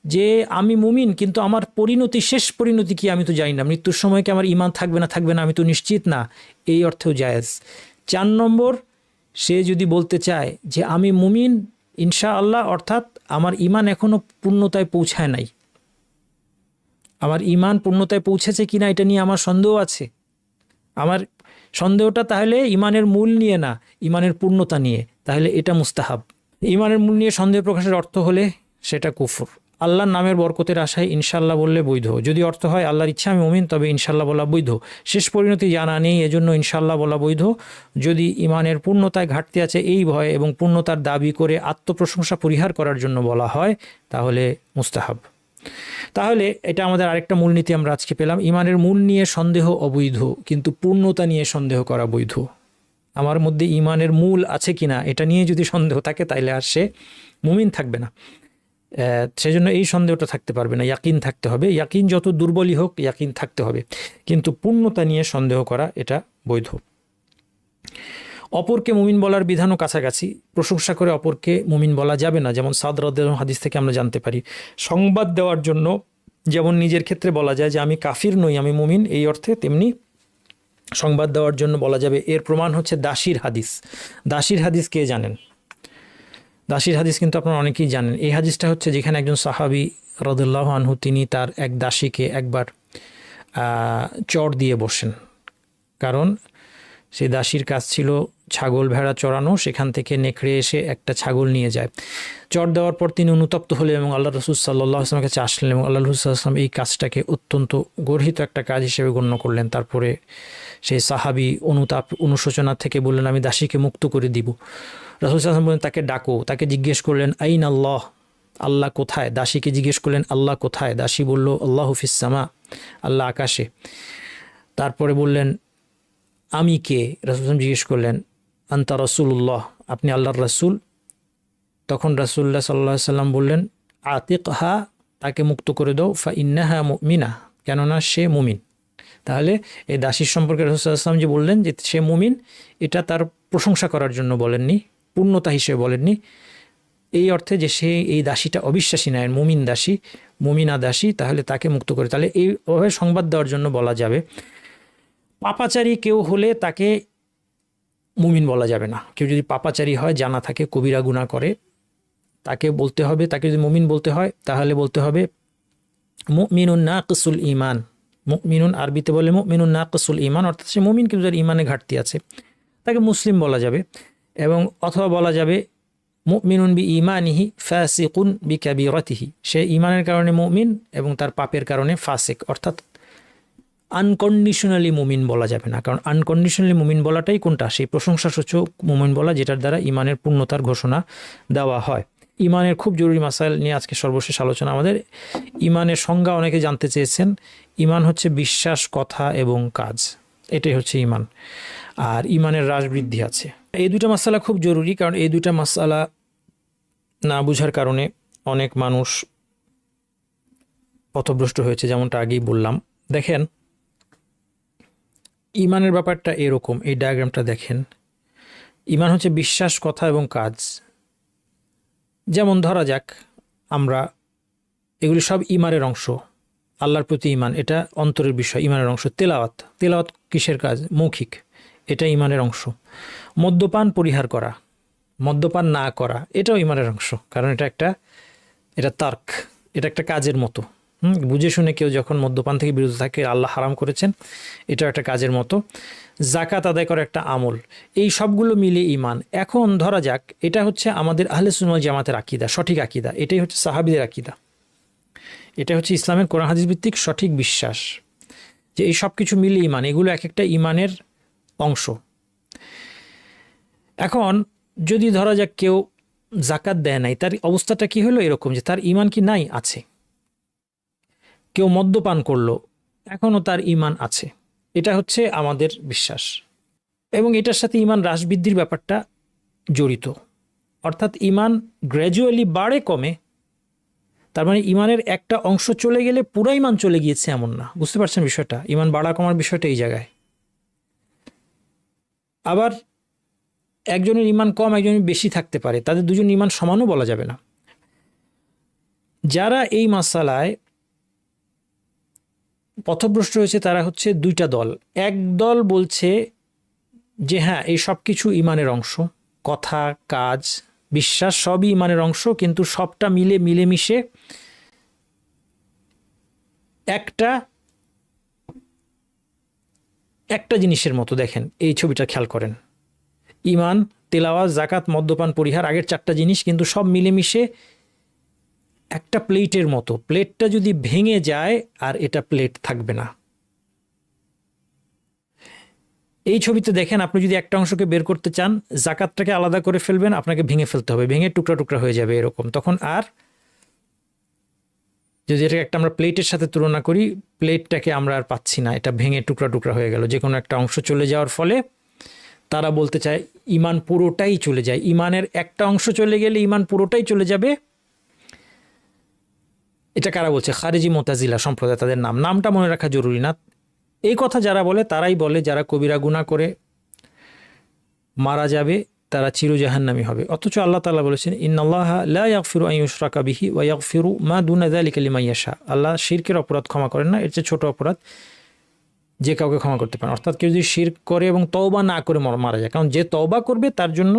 যে আমি মুমিন কিন্তু আমার পরিণতি, শেষ পরিণতি কি আমি তো জানি না, মৃত্যুর সময় কি আমার ইমান থাকবে না আমি তো নিশ্চিত না, এই অর্থেও জায়েজ। 4 নম্বর, সে যদি বলতে চায় যে আমি মুমিন ইনশা আল্লাহ, অর্থাৎ আমার ইমান এখনও পূর্ণতায় পৌঁছায় নাই, আমার ইমান পূর্ণতায় পৌঁছেছে কিনা এটা নিয়ে আমার সন্দেহ আছে, আমার সন্দেহটা তাহলে ইমানের মূল নিয়ে না, ইমানের পূর্ণতা নিয়ে, তাহলে এটা মুস্তাহাব। ইমানের মূল নিয়ে সন্দেহ প্রকাশের অর্থ হলে সেটা কুফর। আল্লাহর নামের বরকতের আশায় ইনশাল্লাহ বললে বৈধ, যদি অর্থ হয় আল্লাহর ইচ্ছা আমি মুমিন, তবে ইনশাল্লাহ বলা বৈধ। শেষ পরিণতি জানা নেই, এজন্য ইনশাল্লাহ বলা বৈধ। যদি ইমানের পূর্ণতায় ঘাটতি আছে এই ভয় এবং পূর্ণতার দাবি করে আত্মপ্রশংসা পরিহার করার জন্য বলা হয়, তাহলে মুস্তাহাব। তাহলে এটা আমাদের আরেকটা মূলনীতি আমরা আজকে পেলাম, ইমানের মূল নিয়ে সন্দেহ অবৈধ, কিন্তু পূর্ণতা নিয়ে সন্দেহ করা বৈধ। আমার মধ্যে ইমানের মূল আছে কিনা এটা নিয়ে যদি সন্দেহ থাকে, তাইলে আর সে মুমিন থাকবে না, সেজন্য এই সন্দেহটা থাকতে পারবে না, ইয়াকিন থাকতে হবে। ইয়াকিন যত দুর্বলই হোক, ইয়াকিন থাকতে হবে, কিন্তু পূর্ণতা নিয়ে সন্দেহ করা এটা বৈধ। অপরকে মুমিন বলার বিধানও কাছাকাছি, প্রশংসা করে অপরকে মুমিন বলা যাবে না, যেমন সাদ রাদিয়াল্লাহু হাদিস থেকে আমরা জানতে পারি। সংবাদ দেওয়ার জন্য যেমন নিজের ক্ষেত্রে বলা যায় যে আমি কাফির নই, আমি মুমিন, এই অর্থে, তেমনি সংবাদ দেওয়ার জন্য বলা যাবে। এর প্রমাণ হচ্ছে দাসীর হাদিস। দাসীর হাদিস কে জানেন? দাসীর হাদিস কিন্তু আপনারা অনেকেই জানেন। এই হাদিসটা হচ্ছে যেখানে একজন সাহাবী রাদিয়াল্লাহু আনহু তিনি তার এক দাসীকে একবার চড় দিয়ে বসেন, কারণ সেই দাসীর কাজ ছিল ছাগল ভেড়া চড়ানো, সেখান থেকে নেকড়ে এসে একটা ছাগল নিয়ে যায়। চড় দেওয়ার পর তিনি অনুতপ্ত হলেন এবং আল্লাহ রাসূল সাল্লাল্লাহু আলাইহি ওয়াসাল্লামের কাছে আসলেন এবং আল্লাহ রাসূল সাল্লাল্লাহু আলাইহি ওয়াসাল্লাম এই কাজটাকে অত্যন্ত গর্হিত একটা কাজ হিসেবে গণ্য করলেন। তারপরে সেই সাহাবী অনুশোচনা থেকে বললেন আমি দাসীকে মুক্ত করে দিব। রাসূল সাল্লাল্লাহু আলাইহি ওয়াসাল্লাম বললেন তাকে ডাকো, তাকে জিজ্ঞেস করলেন আইন আল্লাহ, আল্লাহ কোথায়? দাসীকে জিজ্ঞেস করলেন আল্লাহ কোথায়? দাসী বলল আল্লাহু ফিস সামা, আল্লাহ আকাশে। তারপরে বললেন আমি কে? রাসূল জিজ্ঞেস করলেন আনতা রাসূলুল্লাহ, আপনি আল্লাহর রাসূল। তখন রাসূলুল্লাহ সাল্লাল্লাহু আলাইহি ওয়াসাল্লাম বললেন আতিকহা, তাকে মুক্ত করে দাও, ফা ইন্নাহা মুমিনা, কেননা সে মুমিন। তাহলে এই দাসীর সম্পর্কে রাসূল সাল্লাল্লাহু আলাইহি ওয়াসাল্লাম যে বললেন যে সে মুমিন, এটা তার প্রশংসা করার জন্য বলেননি, পূর্ণতা হিসেবে বলেননি, এই অর্থে যে সে এই দাসীটা অবিশ্বাসী নয়, মুমিন দাসী, মুমিনা দাসী, তাহলে তাকে মুক্ত করে। তাহলে এইভাবে সংবাদ দেওয়ার জন্য বলা যাবে। পাপাচারী কেউ হলে তাকে মুমিন বলা যাবে না। কেউ যদি পাপাচারী হয়, জানা থাকে কবিরা গুনাহ করে, তাকে বলতে হবে, তাকে যদি মুমিন বলতে হয় তাহলে বলতে হবে মুমিনুন নাকিসুল ঈমান। মুমিনুন আরবিতে বলে মুমিনুন নাকিসুল ঈমান, অর্থাৎ সে মুমিন কিন্তু যার ঈমানে ঘাটতি আছে, তাকে মুসলিম বলা যাবে। এবং অথবা বলা যাবে মুমিনুন বি ঈমানিহি ফাসিকুন বি কাবীরাতিহি, সে ঈমানের কারণে মুমিন এবং তার পাপের কারণে ফাসিক, অর্থাৎ আনকন্ডিশনালি মুমিন বলা যাবে না। কারণ আনকন্ডিশনালি মুমিন বলাটাই কোনটা, সেই প্রশংসাসূচক মুমিন বলা যেটার দ্বারা ঈমানের পূর্ণতার ঘোষণা দেওয়া হয়। ঈমানের খুব জরুরি মাসাইল নিয়ে আজকে সর্বশেষ আলোচনা আমাদের। ঈমানের সংজ্ঞা অনেকে জানতে চেয়েছেন। ঈমান হচ্ছে বিশ্বাস, কথা এবং কাজ, এটাই হচ্ছে ঈমান। আর ঈমানের হ্রাস বৃদ্ধি আছে। এই দুইটা মাসালা খুব জরুরি, কারণ এই দুইটা মাসালা না বুঝার কারণে অনেক মানুষ পথভ্রষ্ট হয়েছে, যেমনটা আগেই বললাম। দেখেন ঈমানের ব্যাপারটা এরকম, এই ডায়াগ্রামটা দেখেন। ঈমান হচ্ছে বিশ্বাস, কথা এবং কাজ। যেমন ধরা যাক আমরা, এগুলি সব ঈমানের অংশ। আল্লাহর প্রতি ঈমান, এটা অন্তরের বিষয়, ঈমানের অংশ। তেলাওয়াত কিসের কাজ? মৌখিক, এটা ঈমানের অংশ। মদ্যপান পরিহার করা, মদ্যপান না করা, এটাও ঈমানের অংশ, কারণ এটা তার্ক, এটা একটা কাজের মতো। বুঝে শুনে কেউ যখন মদ্যপান থেকে বিরত থাকে, আল্লাহ হারাম করেছেন, এটাও একটা কাজের মতো। জাকাত আদায় করা একটা আমল। এই সবগুলো মিলে ঈমান। এখন ধরা যাক এটা হচ্ছে আমাদের আহলে সুন্নাত ওয়াল জামাতের আকীদা, সঠিক আকীদা, এটাই হচ্ছে সাহাবীদের আকীদা, এটা হচ্ছে ইসলামের কোরআন হাদিস ভিত্তিক সঠিক বিশ্বাস যে এই সব কিছু মিলে ঈমান, এগুলো এক একটা ঈমানের অংশ। এখন যদি ধরা যাক কেউ জাকাত দেয় নাই, তার অবস্থাটা কি হলো? এরকম যে তার ঈমান কি নাই? আছে। কেউ মদ্যপান করলো, এখনও তার ঈমান আছে। এটা হচ্ছে আমাদের বিশ্বাস, এবং এটার সাথে ঈমান হ্রাস বৃদ্ধির ব্যাপারটা জড়িত। অর্থাৎ ঈমান গ্র্যাজুয়ালি বাড়ে কমে, তার মানে ঈমানের একটা অংশ চলে গেলে পুরো ঈমান চলে গিয়েছে এমন না। বুঝতে পারছেন বিষয়টা? ঈমান বাড়া কমার বিষয়টা এই জায়গায়। আবার একজনের ঈমান কম, একজনের বেশি থাকতে পারে, তাদের দুজন ঈমান সমানও বলা যাবে না। যারা এই মাসালায় পথভ্রষ্ট হয়েছে তারা হচ্ছে দুইটা দল। এক দল বলছে যে হ্যাঁ, এই সব কিছু ঈমানের অংশ, কথা, কাজ, বিশ্বাস সবই ঈমানের অংশ, কিন্তু সবটা মিলেমিশে একটা জিনিসের মতো। দেখেন এই ছবিটা খেয়াল করেন, ঈমান, তেলাওয়াত, জাকাত, মদ্যপান পরিহার, আগের চারটা জিনিস, কিন্তু সব মিলেমিশে একটা প্লেটের মতো। প্লেটটা যদি ভেঙে যায় আর এটা প্লেট থাকবে না। এই ছবিতে দেখেন, আপনি যদি একটা অংশকে বের করতে চান, জাকাতটাকে আলাদা করে ফেলবেন, আপনাকে ভেঙে ফেলতে হবে, ভেঙে টুকরা টুকরা হয়ে যাবে এরকম। তখন আর যদি এটাকে একটা আমরা প্লেটের সাথে তুলনা করি, প্লেটটাকে আমরা আর পাচ্ছি না, এটা ভেঙে টুকরা টুকরা হয়ে গেল। যে কোনো একটা অংশ চলে যাওয়ার ফলে তারা বলতে চায় ঈমান পুরোটাই চলে যায়। ঈমানের একটা অংশ চলে গেলে ঈমান পুরোটাই চলে যাবে। এটা কারা বলছে? খারিজি মুতাজিলা সম্প্রদায়, তাদের নামটা মনে রাখা জরুরি না। এই কথা যারা বলে তারাই বলে যারা কবিরা গুনাহ করে মারা যাবে তারা চির জাহান্নামী হবে। অথচ আল্লাহ তাআলা বলেছেন ইন্নাল্লাহা লা ইয়াগফিরু আন ইউশরাকা বিহি ওয়া ইয়াগফিরু মা দুনা যালিকা লিমান ইয়াশা। আল্লাহ শিরকের অপরাধ ক্ষমা করেন না, এর চেয়ে ছোট অপরাধ যে কাউকে ক্ষমা করতে পারেন। অর্থাৎ কেউ যদি শিরক করে এবং তওবা না করে মারা যায়, কারণ যে তওবা করবে তার জন্য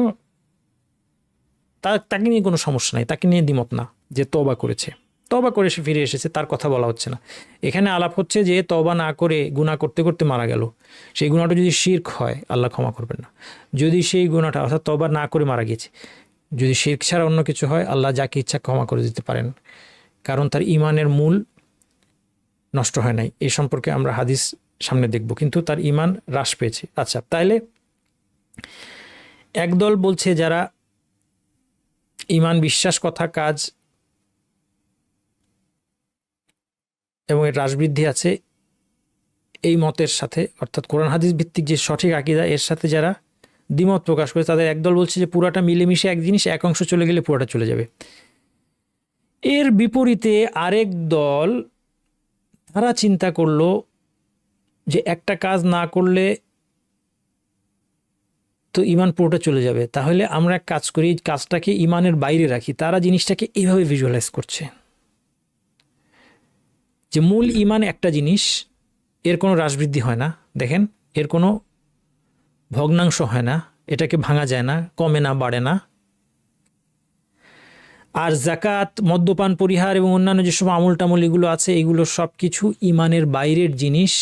তাকে নিয়ে কোনো সমস্যা নাই, তাকে নিয়ে দ্বিমত না। যে তওবা করেছে, তওবা করে সে ফিরে এসেছে, তার কথা বলা হচ্ছে না। এখানে আলাপ হচ্ছে যে তওবা না করে গুনাহ করতে করতে মারা গেল, সেই গুনাহটা যদি শিরক হয় আল্লাহ ক্ষমা করবেন না। যদি সেই গুনাহটা অর্থাৎ তওবা না করে মারা গিয়েছে, যদি শিরক ছাড়া অন্য কিছু হয়, আল্লাহ যাকে ইচ্ছা ক্ষমা করে দিতে পারেন, কারণ তার ঈমানের মূল নষ্ট হয় নাই। এই সম্পর্কে আমরা হাদিস সামনে দেখব, কিন্তু তার ঈমান হ্রাস পেয়েছে। আচ্ছা, তাইলে একদল বলছে যারা ঈমান, বিশ্বাস, কথা, কাজ এবং এর হ্রাস বৃদ্ধি আছে, এই মতের সাথে অর্থাৎ কোরআন হাদিস ভিত্তিক যে সঠিক আকীদা এর সাথে যারা দ্বিমত প্রকাশ করে, তাদের একদল বলছে যে পুরাটা মিলেমিশে এক জিনিস, এক অংশ চলে গেলে পুরাটা চলে যাবে। এর বিপরীতে আরেক দল, তারা চিন্তা করলো যে একটা কাজ না করলে তো ইমান পুরোটা চলে যাবে। তাহলে আমরা এক কাজ করি, কাজটাকে ইমানের বাইরে রাখি। তারা জিনিসটাকে এইভাবে ভিজুয়ালাইজ করছে যে মূল ইমান একটা জিনিস, এর কোনো হ্রাসবৃদ্ধি হয় না, দেখেন এর কোনো ভগ্নাংশ হয় না, এটাকে ভাঙা যায় না, কমে না, বাড়ে না। আর জাকাত, মদ্যপান পরিহার এবং অন্যান্য যেসব আমল টামল এগুলো আছে, এগুলো সব কিছু ইমানের বাইরের জিনিস।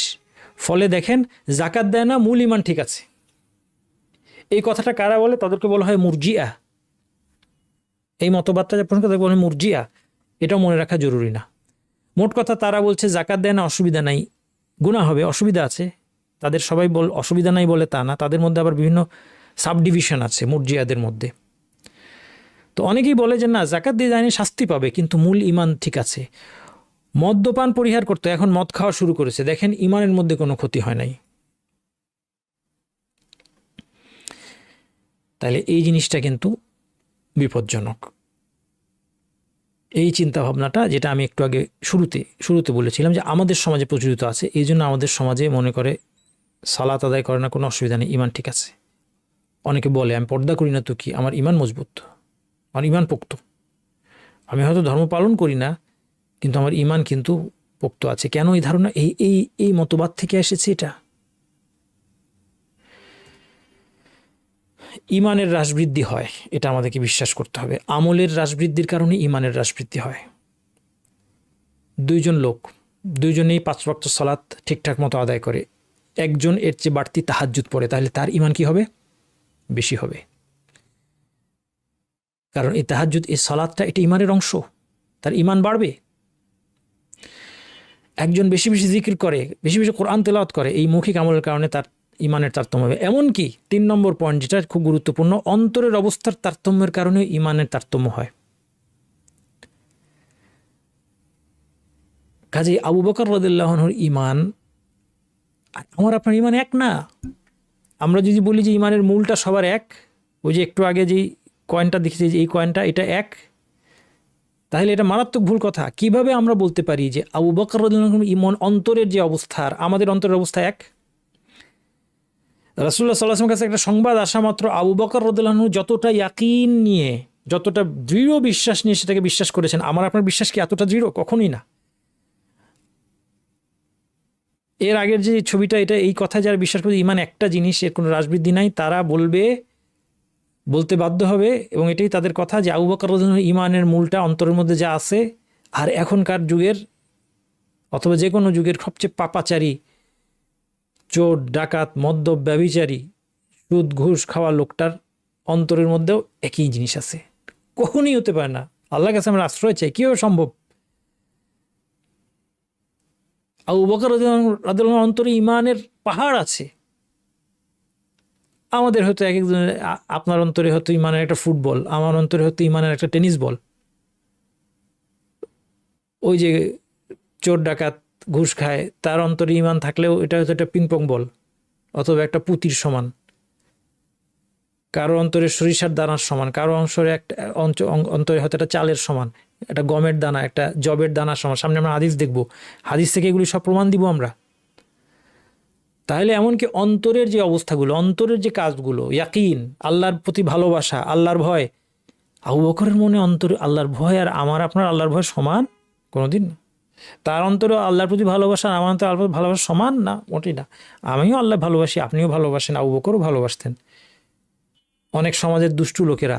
ফলে দেখেন জাকাত দেয় না, মূল ইমান ঠিক আছে। এই কথাটা কারা বলে? তাদেরকে বলা হয় মুরজিয়া। এই মতবাদটা যখন তাদেরকে বলে মুরজিয়া, এটাও মনে রাখা জরুরি না। মোট কথা তারা বলছে জাকাত দেয় না, অসুবিধা নাই, গুনাহ হবে, অসুবিধা আছে। তাদের সবাই অসুবিধা নাই বলে তা না, তাদের মধ্যে আবার বিভিন্ন সাব ডিভিশন আছে মুরজিয়াদের মধ্যে। তো অনেকেই বলে যে না, জাকাত দিয়ে যায়নি, শাস্তি পাবে, কিন্তু মূল ইমান ঠিক আছে। মদ্যপান পরিহার করতে, এখন মদ খাওয়া শুরু করেছে, দেখেন ইমানের মধ্যে কোনো ক্ষতি হয় নাই। তাহলে এই জিনিসটা কিন্তু বিপজ্জনক। এই চিন্তা ভাবনাটা, যেটা আমি একটু আগে শুরুতে বলেছিলাম যে আমাদের সমাজে প্রচলিত আছে, এই জন্য আমাদের সমাজে মনে করে সালাত আদায় করে না, কোনো অসুবিধা নেই, ইমান ঠিক আছে। অনেকে বলে আমি পর্দা করি না তো কি, আমার ইমান মজবুত, আমার ইমান পোক্ত। আমি হয়তো ধর্ম পালন করি না, কিন্তু আমার ইমান কিন্তু পোক্ত আছে। কেন এই ধারণা? এই মতবাদ থেকে এসেছে। এটা ইমানের হ্রাসবৃদ্ধি হয়, এটা আমাদেরকে বিশ্বাস করতে হবে। আমলের হ্রাসবৃদ্ধির কারণে ইমানের হ্রাসবৃদ্ধি হয়। দুইজন লোক, দুইজনেই 5 ওয়াক্ত সালাত ঠিকঠাক মতো আদায় করে, একজন এর চেয়ে বাড়তি তাহাজ্জুদ পড়ে, তাহলে তার ইমান কি হবে? বেশি হবে। কারণ এই তাহাজ্জুদ, এই সালাতটা, এটা ইমানের অংশ, তার ইমান বাড়বে। একজন বেশি বেশি জিকির করে, বেশি বেশি কোরআন তেলাওয়াত করে, এই মৌখিক আমলের কারণে তার ইমানের তারতম্য হবে। এমনকি 3 নম্বর পয়েন্ট, যেটা খুব গুরুত্বপূর্ণ, অন্তরের অবস্থার তারতম্যের কারণে ইমানের তারতম্য হয়। কাজেই আবু বকর রাদিয়াল্লাহু আনহুর ইমান আমার আপনার ইমান এক না। আমরা যদি বলি যে ইমানের মূলটা সবার এক, ওই যে একটু আগে যেই কয়েনটা দেখেছি, যে এই কয়েনটা, এটা এক, তাহলে এটা মারাত্মক ভুল কথা। কিভাবে আমরা বলতে পারি যে আবু বকর রাদিয়াল্লাহু আনহুর ইমান, অন্তরের যে অবস্থা আর আমাদের অন্তরের অবস্থা এক? রাসূলুল্লাহ সাল্লাল্লাহু আলাইহি ওয়াসাল্লামের কাছে একটা সংবাদ আসা মাত্র আবু বকর রাদিয়াল্লাহু আনহু যতটা ইয়াকিন নিয়ে, যতটা দৃঢ় বিশ্বাস নিয়ে সেটাকে বিশ্বাস করেছেন, আমার আপনার বিশ্বাস কি এতটা দৃঢ়? কখনোই না। এর আগের যে ছবিটা, এটা এই কথা যারা বিশ্বাস করে ইমান একটা জিনিস, এর কোনো হ্রাসবৃদ্ধি নাই, তারা বলতে বাধ্য হবে, এবং এটাই তাদের কথা, যে আবু বকর রাদিয়াল্লাহু আনহু ইমানের মূলটা অন্তরের মধ্যে যা আছে। আর এখনকার যুগের অথবা যে কোনো যুগের সবচেয়ে পাপাচারী, চোর, ডাকাত, মদ্যপ, ব্যভিচারী, সুদ ঘুষ খাওয়া লোকটার অন্তরের মধ্যেও একই জিনিস আছে। কখনই হতে পারে না। আল্লাহর কাছে আমরা আশ্রয় চাই, কীভাবে সম্ভব? আবু বকর রাদিয়াল্লাহু আনহুর অন্তরে ইমানের পাহাড় আছে। আমাদের হয়তো এক একজনের, আপনার অন্তরে হয়তো ইমানের একটা ফুটবল, আমার অন্তরে হয়তো ইমানের একটা টেনিস বল। ওই যে চোর ডাকাত ঘুষ খায়, তার অন্তরে ইমান থাকলেও এটা হয়তো একটা পিংপং বল অথবা একটা পুঁতির সমান। কারো অন্তরে সরিষার দানার সমান, কারো অন্তরে হয়তো একটা চালের সমান, একটা গমের দানা, একটা জবের দানার সমান। সামনে আমরা হাদিস দেখব, হাদিস থেকে এগুলি সব প্রমাণ দিব আমরা। তাহলে এমনকি অন্তরের যে অবস্থাগুলো, অন্তরের যে কাজগুলো, ইয়াকিন, আল্লাহর প্রতি ভালোবাসা, আল্লাহর ভয়, আবু বকরের মনে অন্তরে আল্লাহর ভয় আর আমার আপনার আল্লাহর ভয় সমান? কোনোদিন না। তার অন্তরে আল্লাহর প্রতি ভালোবাসা, আমার অন্তরে আল্লাহর প্রতি ভালোবাসা সমান না, মোটেই না। আমিও আল্লাহ ভালোবাসি, আপনিও ভালোবাসেন, আবু বকরও ভালোবাসতেন। অনেক সমাজের দুষ্টু লোকেরা,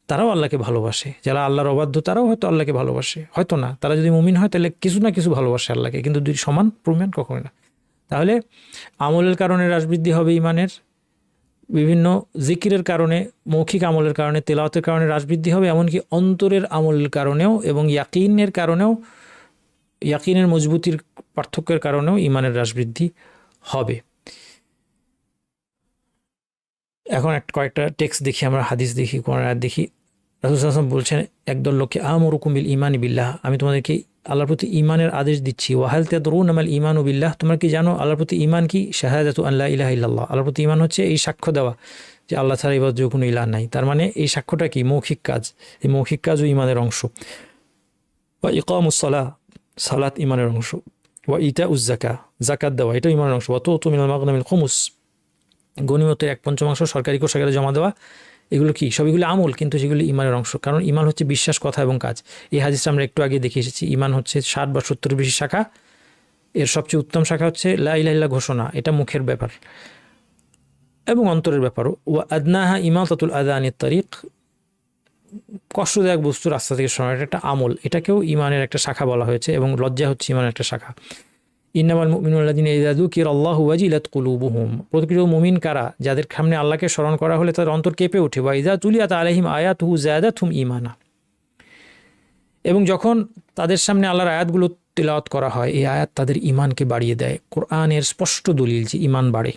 তারাও আল্লাহকে ভালোবাসে, যারা আল্লাহর অবাধ্য তারাও হয়তো আল্লাহকে ভালোবাসে, হয়তো না, তারা যদি মুমিন হয় তাহলে কিছু না কিছু ভালোবাসে আল্লাহকে, কিন্তু দুই সমান প্রমাণ কখনোই না। তাহলে আমলের কারণে হ্রাসবৃদ্ধি হবে ইমানের, বিভিন্ন জিকিরের কারণে, মৌখিক আমলের কারণে, তেলাওয়াতের কারণে হ্রাসবৃদ্ধি হবে, এমনকি অন্তরের আমলের কারণেও এবং ইয়াকিনের কারণেও, ইয়াকিনের মজবুতির পার্থক্যের কারণেও ইমানের হ্রাসবৃদ্ধি হবে। এখন কয়েকটা টেক্সট দেখি, আমরা হাদিস দেখি, কোরআন আয়াত দেখি। রাসূল সাল্লাল্লাহু আলাইহি ওয়াসাল্লাম বলছেন একদল লোককে, আমুরুকুম বিল ঈমানি বিল্লাহ, আমি তোমাদেরকে আল্লাহর প্রতি ঈমানের আদেশ দিচ্ছি। ওয়া হাল তাদরুনা মাল ঈমানু বিল্লাহ, তোমরা কি জানো আল্লাহর প্রতি ঈমান কি? শাহাদাতু আন লা ইলাহা ইল্লাল্লাহ, আল্লাহর প্রতি ঈমান হচ্ছে এই সাক্ষ্য দেওয়া যে আল্লাহ ছাড়া ইবাদতের কোনো ইলাহ নাই। তার মানে এই সাক্ষ্যটা কি? মৌখিক কাজ। এই মৌখিক কাজও ঈমানের অংশ। ওয়া ইকামুস সালাহ, সালাত ঈমানের অংশ। ওয়া ইতাউজ যাকাত, যাকাত দেওয়া, এটা ঈমানের অংশ। ওয়া তুতু মিনাল মাগনামিল খুমুস, গনিমতের 1/5 সরকারি কোষাগারে জমা দেওয়া, এগুলো কি সবগুলো আমল, কিন্তু সেগুলি ইমানের অংশ। কারণ ইমান হচ্ছে বিশ্বাস, কথা এবং কাজ। এই হাদিসটা আমরা একটু আগে দেখে এসেছি। ইমান হচ্ছে 60 বা 70 বেশি শাখা, এর সবচেয়ে উত্তম শাখা হচ্ছে লা ইলাহা ইল্লাল্লাহ ঘোষণা, এটা মুখের ব্যাপার এবং অন্তরের ব্যাপারও। ওয়া আদনাহা ইমাতাতুল আযা আনিত তারিক, কষ্টদায়ক বস্তু রাস্তা থেকে সরানো, এটা একটা আমল, এটাকেও ইমানের একটা শাখা বলা হয়েছে এবং লজ্জা হচ্ছে ইমানের একটা শাখা। ইন্নামাল মুমিনুনা আল্লাযীনা ইযা যুকিরাল্লাহু ওয়াজিলাত কুলুবুহুম, প্রকৃত মুমিন কারা, যাদের সামনে আল্লাহকে স্মরণ করা হলে তাদের অন্তর কেঁপে ওঠে। ওয়া ইযা তুলিয়াত আলাইহিম আয়াতুহু যাদাতহুম ঈমানা, এবং যখন তাদের সামনে আল্লাহর আয়াতগুলো তিলাওয়াত করা হয়, এই আয়াত তাদের ঈমানকে বাড়িয়ে দেয়। কোরআনের স্পষ্ট দলিল যে ঈমান বাড়ে।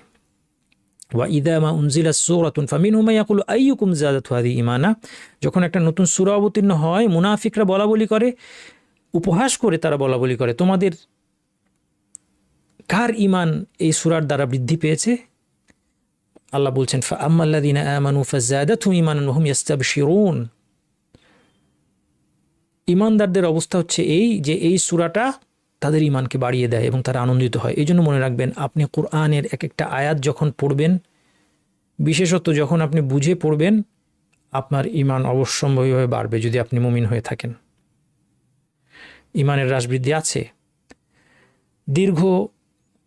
ওয়া ইযা মা উনজিলাত সূরাতুন ফামিনহুম মান ইয়াকুলু আইয়ুকুম যাদাতহু হাযিহি ঈমানা, যখন একটা নতুন সূরা অবতীর্ণ হয়, মুনাফিকরা বলাবলি করে, উপহাস করে তারা বলাবলি করে, তোমাদের কার ঈমান এই সূরার দ্বারা বৃদ্ধি পেয়েছে? আল্লাহ বলছেন ফাআম্মাল্লাযীনা আমানু ফাযাদাতহুম ঈমানান ওয়া হুম ইস্তাবশিরুন, ঈমানদারদের অবস্থা হচ্ছে এই যে এই সূরাটা তাদের ঈমানকে বাড়িয়ে দেয় এবং তারা আনন্দিত হয়। এই জন্য মনে রাখবেন, আপনি কোরআনের এক একটা আয়াত যখন পড়বেন, বিশেষত যখন আপনি বুঝে পড়বেন, আপনার ঈমান অবশ্যম্ভাবীভাবে বাড়বে যদি আপনি মুমিন হয়ে থাকেন। ঈমানের হ্রাস বৃদ্ধি আছে। দীর্ঘ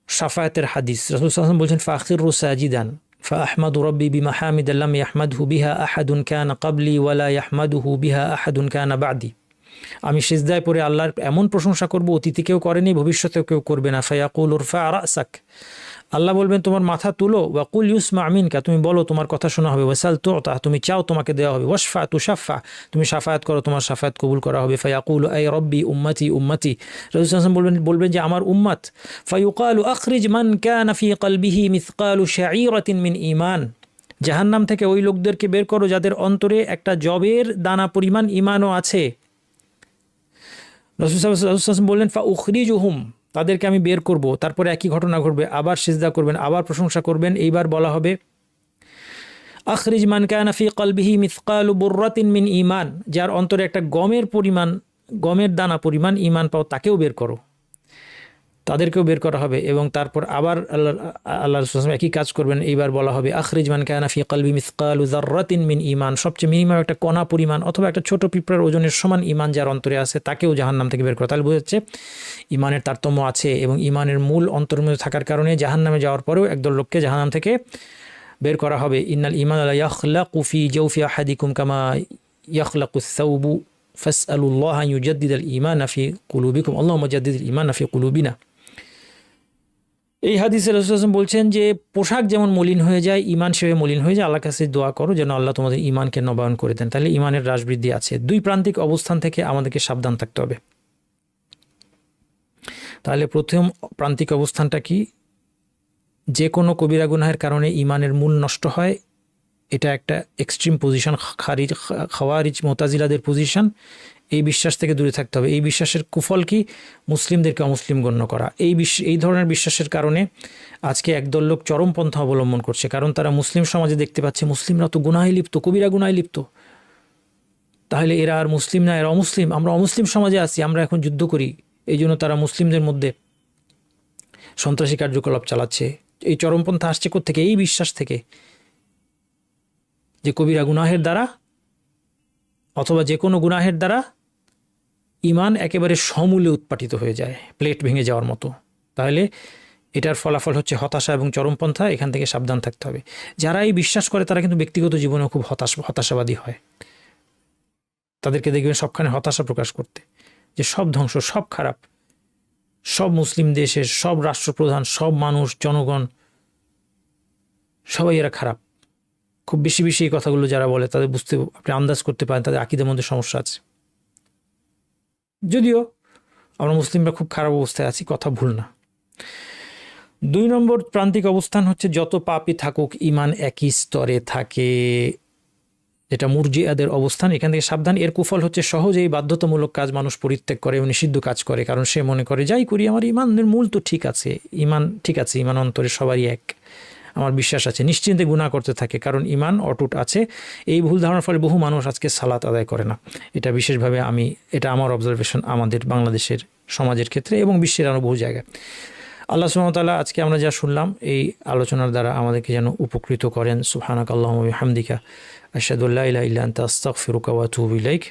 শাফায়াতের হাদিস, রাসূল সাল্লাল্লাহু আলাইহি ওয়াসাল্লাম বলছেন ফাখিরু সাজিদান ফাআহমাদু রাব্বি বিমাহামিদ লাম ইয়াহমাদহু বিহা আহাদুন কানা ক্বাবলি ওয়ালা ইয়াহমাদুহু বিহা আহাদুন কানা বা'দি, আমি সিজদায় পড়ে আল্লাহর এমন প্রশংসা করব অতীতে কেউ করেনি, ভবিষ্যতেও কেউ করবে না। ফায়াকুল উরফা রাসাক, আল্লাহ বলবেন তোমার মাথা তুলো। ওয়াকুল ইউসমা মিনকা, তুমি বলো তোমার কথা শোনা হবে। ওয়াসাল তুতা, তুমি চাও তোমাকে দেওয়া হবে। ওয়াশফা তুশাফা, তুমি শাফায়াত করো তোমার শাফায়াত কবুল করা হবে। ফায়াকুল আই রব্বি উম্মতি উম্মতি, রাসূল সাল্লাল্লাহু আলাইহি ওয়াসাল্লাম বলবেন যে আমার উম্মত। ফায়ুকালু আখরিজ মান কানা ফি কলবিহি মিসকালু শাঈরাতিন মিন ঈমান, জাহান্নাম থেকে ওই লোকদেরকে বের করো যাদের অন্তরে একটা জবের দানা পরিমাণ ঈমানও আছে। রাসূল সাল্লাল্লাহু আলাইহি ওয়াসাল্লাম বললেন ফাউখরিজুহুম, তাদেরকে আমি বের করব। তারপরে একই ঘটনা ঘটবে, আবার সিজদা করবেন, আবার প্রশংসা করবেন। এইবার বলা হবে আখরিজ মান কানা ফি কলবিহি মিসকালু বুররাতিন মিন ঈমান, যার অন্তরে একটা গমের দানা পরিমাণ ঈমান পাও, তাকেও বের করো। তাদেরকেও বের করা হবে এবং তারপর আবার আল্লাহ রাসূল একই কাজ করবেন। এইবার বলা হবে আখরিজ মান কানা ফি কলবি মিসকালু যাররাতিন মিন ঈমান, সবচেয়ে মিনিমাম একটা কণা পরিমাণ অথবা একটা ছোট পিঁপড়ার ওজনের সমান ঈমান যার অন্তরে আছে, তাকেও জাহান্নাম থেকে বের করা। তাহলে বোঝা যাচ্ছে ঈমানের তারতম্য আছে এবং ঈমানের মূল অন্তরের মধ্যে থাকার কারণে জাহান্নামে যাওয়ার পরেও একদল লোককে জাহান্নাম থেকে বের করা হবে। ইন্নাল ঈমান লা ইয়াখলাকু ফি জাওফি আহাদিকুম কামা ইয়াখলাকুস সাওবু ফাসআলুল্লাহ আন ইউজাদ্দিদাল ঈমানা ফি কুলুবিকুম আল্লাহুম্মা জাদ্দিদিল ঈমানা ফি কুলুবিনা। এই হাদিসে রাসূল সাল্লাল্লাহু আলাইহি ওয়াসাল্লাম বলছেন যে পোশাক যেমন মলিন হয়ে যায়, ঈমান সেভাবে মলিন হয়ে যায়। আল্লাহর কাছে দোয়া করো যেন আল্লাহ তোমাদের ঈমানকে নবায়ন করে দেন। তাহলে ঈমানের হ্রাস বৃদ্ধি আছে। দুই প্রান্তিক অবস্থান থেকে আমাদেরকে সাবধান থাকতে হবে। তাহলে প্রথম প্রান্তিক অবস্থানটা কি? যে কোনো কবিরা গুনাহের কারণে ঈমানের মূল নষ্ট হয়, এটা একটা এক্সট্রিম পজিশন, খাওয়ারিজ মুতাজিলাদের পজিশন। এই বিশ্বাস থেকে দূরে থাকতে হবে। এই বিশ্বাসের কুফল কি? মুসলিমদেরকে অমুসলিম গণ্য করা। এই ধরনের বিশ্বাসের কারণে আজকে একদল লোক চরমপন্থা অবলম্বন করছে, কারণ তারা মুসলিম সমাজে দেখতে পাচ্ছে মুসলিমরা তো গুনাহে লিপ্ত, কবিরা গুনাহে লিপ্ত, তাহলে এরা আর মুসলিম না, এরা অমুসলিম, আমরা অমুসলিম সমাজে আছি, আমরা এখন যুদ্ধ করি। এই জন্য তারা মুসলিমদের মধ্যে সন্ত্রাসী কার্যকলাপ চালাচ্ছে। এই চরমপন্থা আসছে কোত্থেকে? এই বিশ্বাস থেকে যে কবিরা গুনাহের দ্বারা অথবা যে কোনো গুনাহের দ্বারা ঈমান একেবারে সমূলে উৎপাটিত হয়ে যায়, প্লেট ভেঙে যাওয়ার মতো। তাহলে এটার ফলাফল হচ্ছে হতাশা এবং চরমপন্থা। এখান থেকে সাবধান থাকতে হবে। যারা এই বিশ্বাস করে তারা কিন্তু ব্যক্তিগত জীবনেও খুব হতাশাবাদী হয়। তাদেরকে দেখবেন সবখানে হতাশা প্রকাশ করতে, যে সব ধ্বংস, সব খারাপ, সব মুসলিম দেশের সব রাষ্ট্রপ্রধান, সব মানুষ, জনগণ সবাই এরা খারাপ। খুব বেশি বেশি এই কথাগুলো যারা বলে তাদের আপনি আন্দাজ করতে পারেন তাদের আকীদার মধ্যে সমস্যা আছে। যদিও আমরা মুসলিমরা খুব খারাপ অবস্থায় আছি, কথা ভুল না। 2 নম্বর প্রান্তিক অবস্থান হচ্ছে যত পাপই থাকুক ঈমান একই স্তরে থাকে, যেটা মুরজিয়াদের অবস্থান। এখান থেকে সাবধান। এর কুফল হচ্ছে সহজেই বাধ্যতামূলক কাজ মানুষ পরিত্যাগ করে এবং নিষিদ্ধ কাজ করে, কারণ সে মনে করে যাই করি আমার ঈমানের মূল তো ঠিক আছে, ঈমান ঠিক আছে, ঈমান অন্তরে সবারই এক, আমার বিশ্বাস আছে, নিশ্চিন্তে গুনাহ করতে থাকে কারণ ঈমান অটুট আছে। এই ভুল ধারণার ফলে বহু মানুষ আজকে সালাত আদায় করে না। এটা বিশেষভাবে এটা আমার অবজারভেশন আমাদের বাংলাদেশের সমাজের ক্ষেত্রে এবং বিশ্বের আরও বহু জায়গায়। আল্লাহ সুবহানাহু ওয়া তাআলা আজকে আমরা যা শুনলাম এই আলোচনার দ্বারা আমাদেরকে যেন উপকৃত করেন। সুবহানাকাল্লাহুম্মা ওয়া বিহামদিকা আশহাদু আল্লা ইলাহা ইল্লা আনতা আস্তাগফিরুকা ওয়া আতুবু ইলাইক।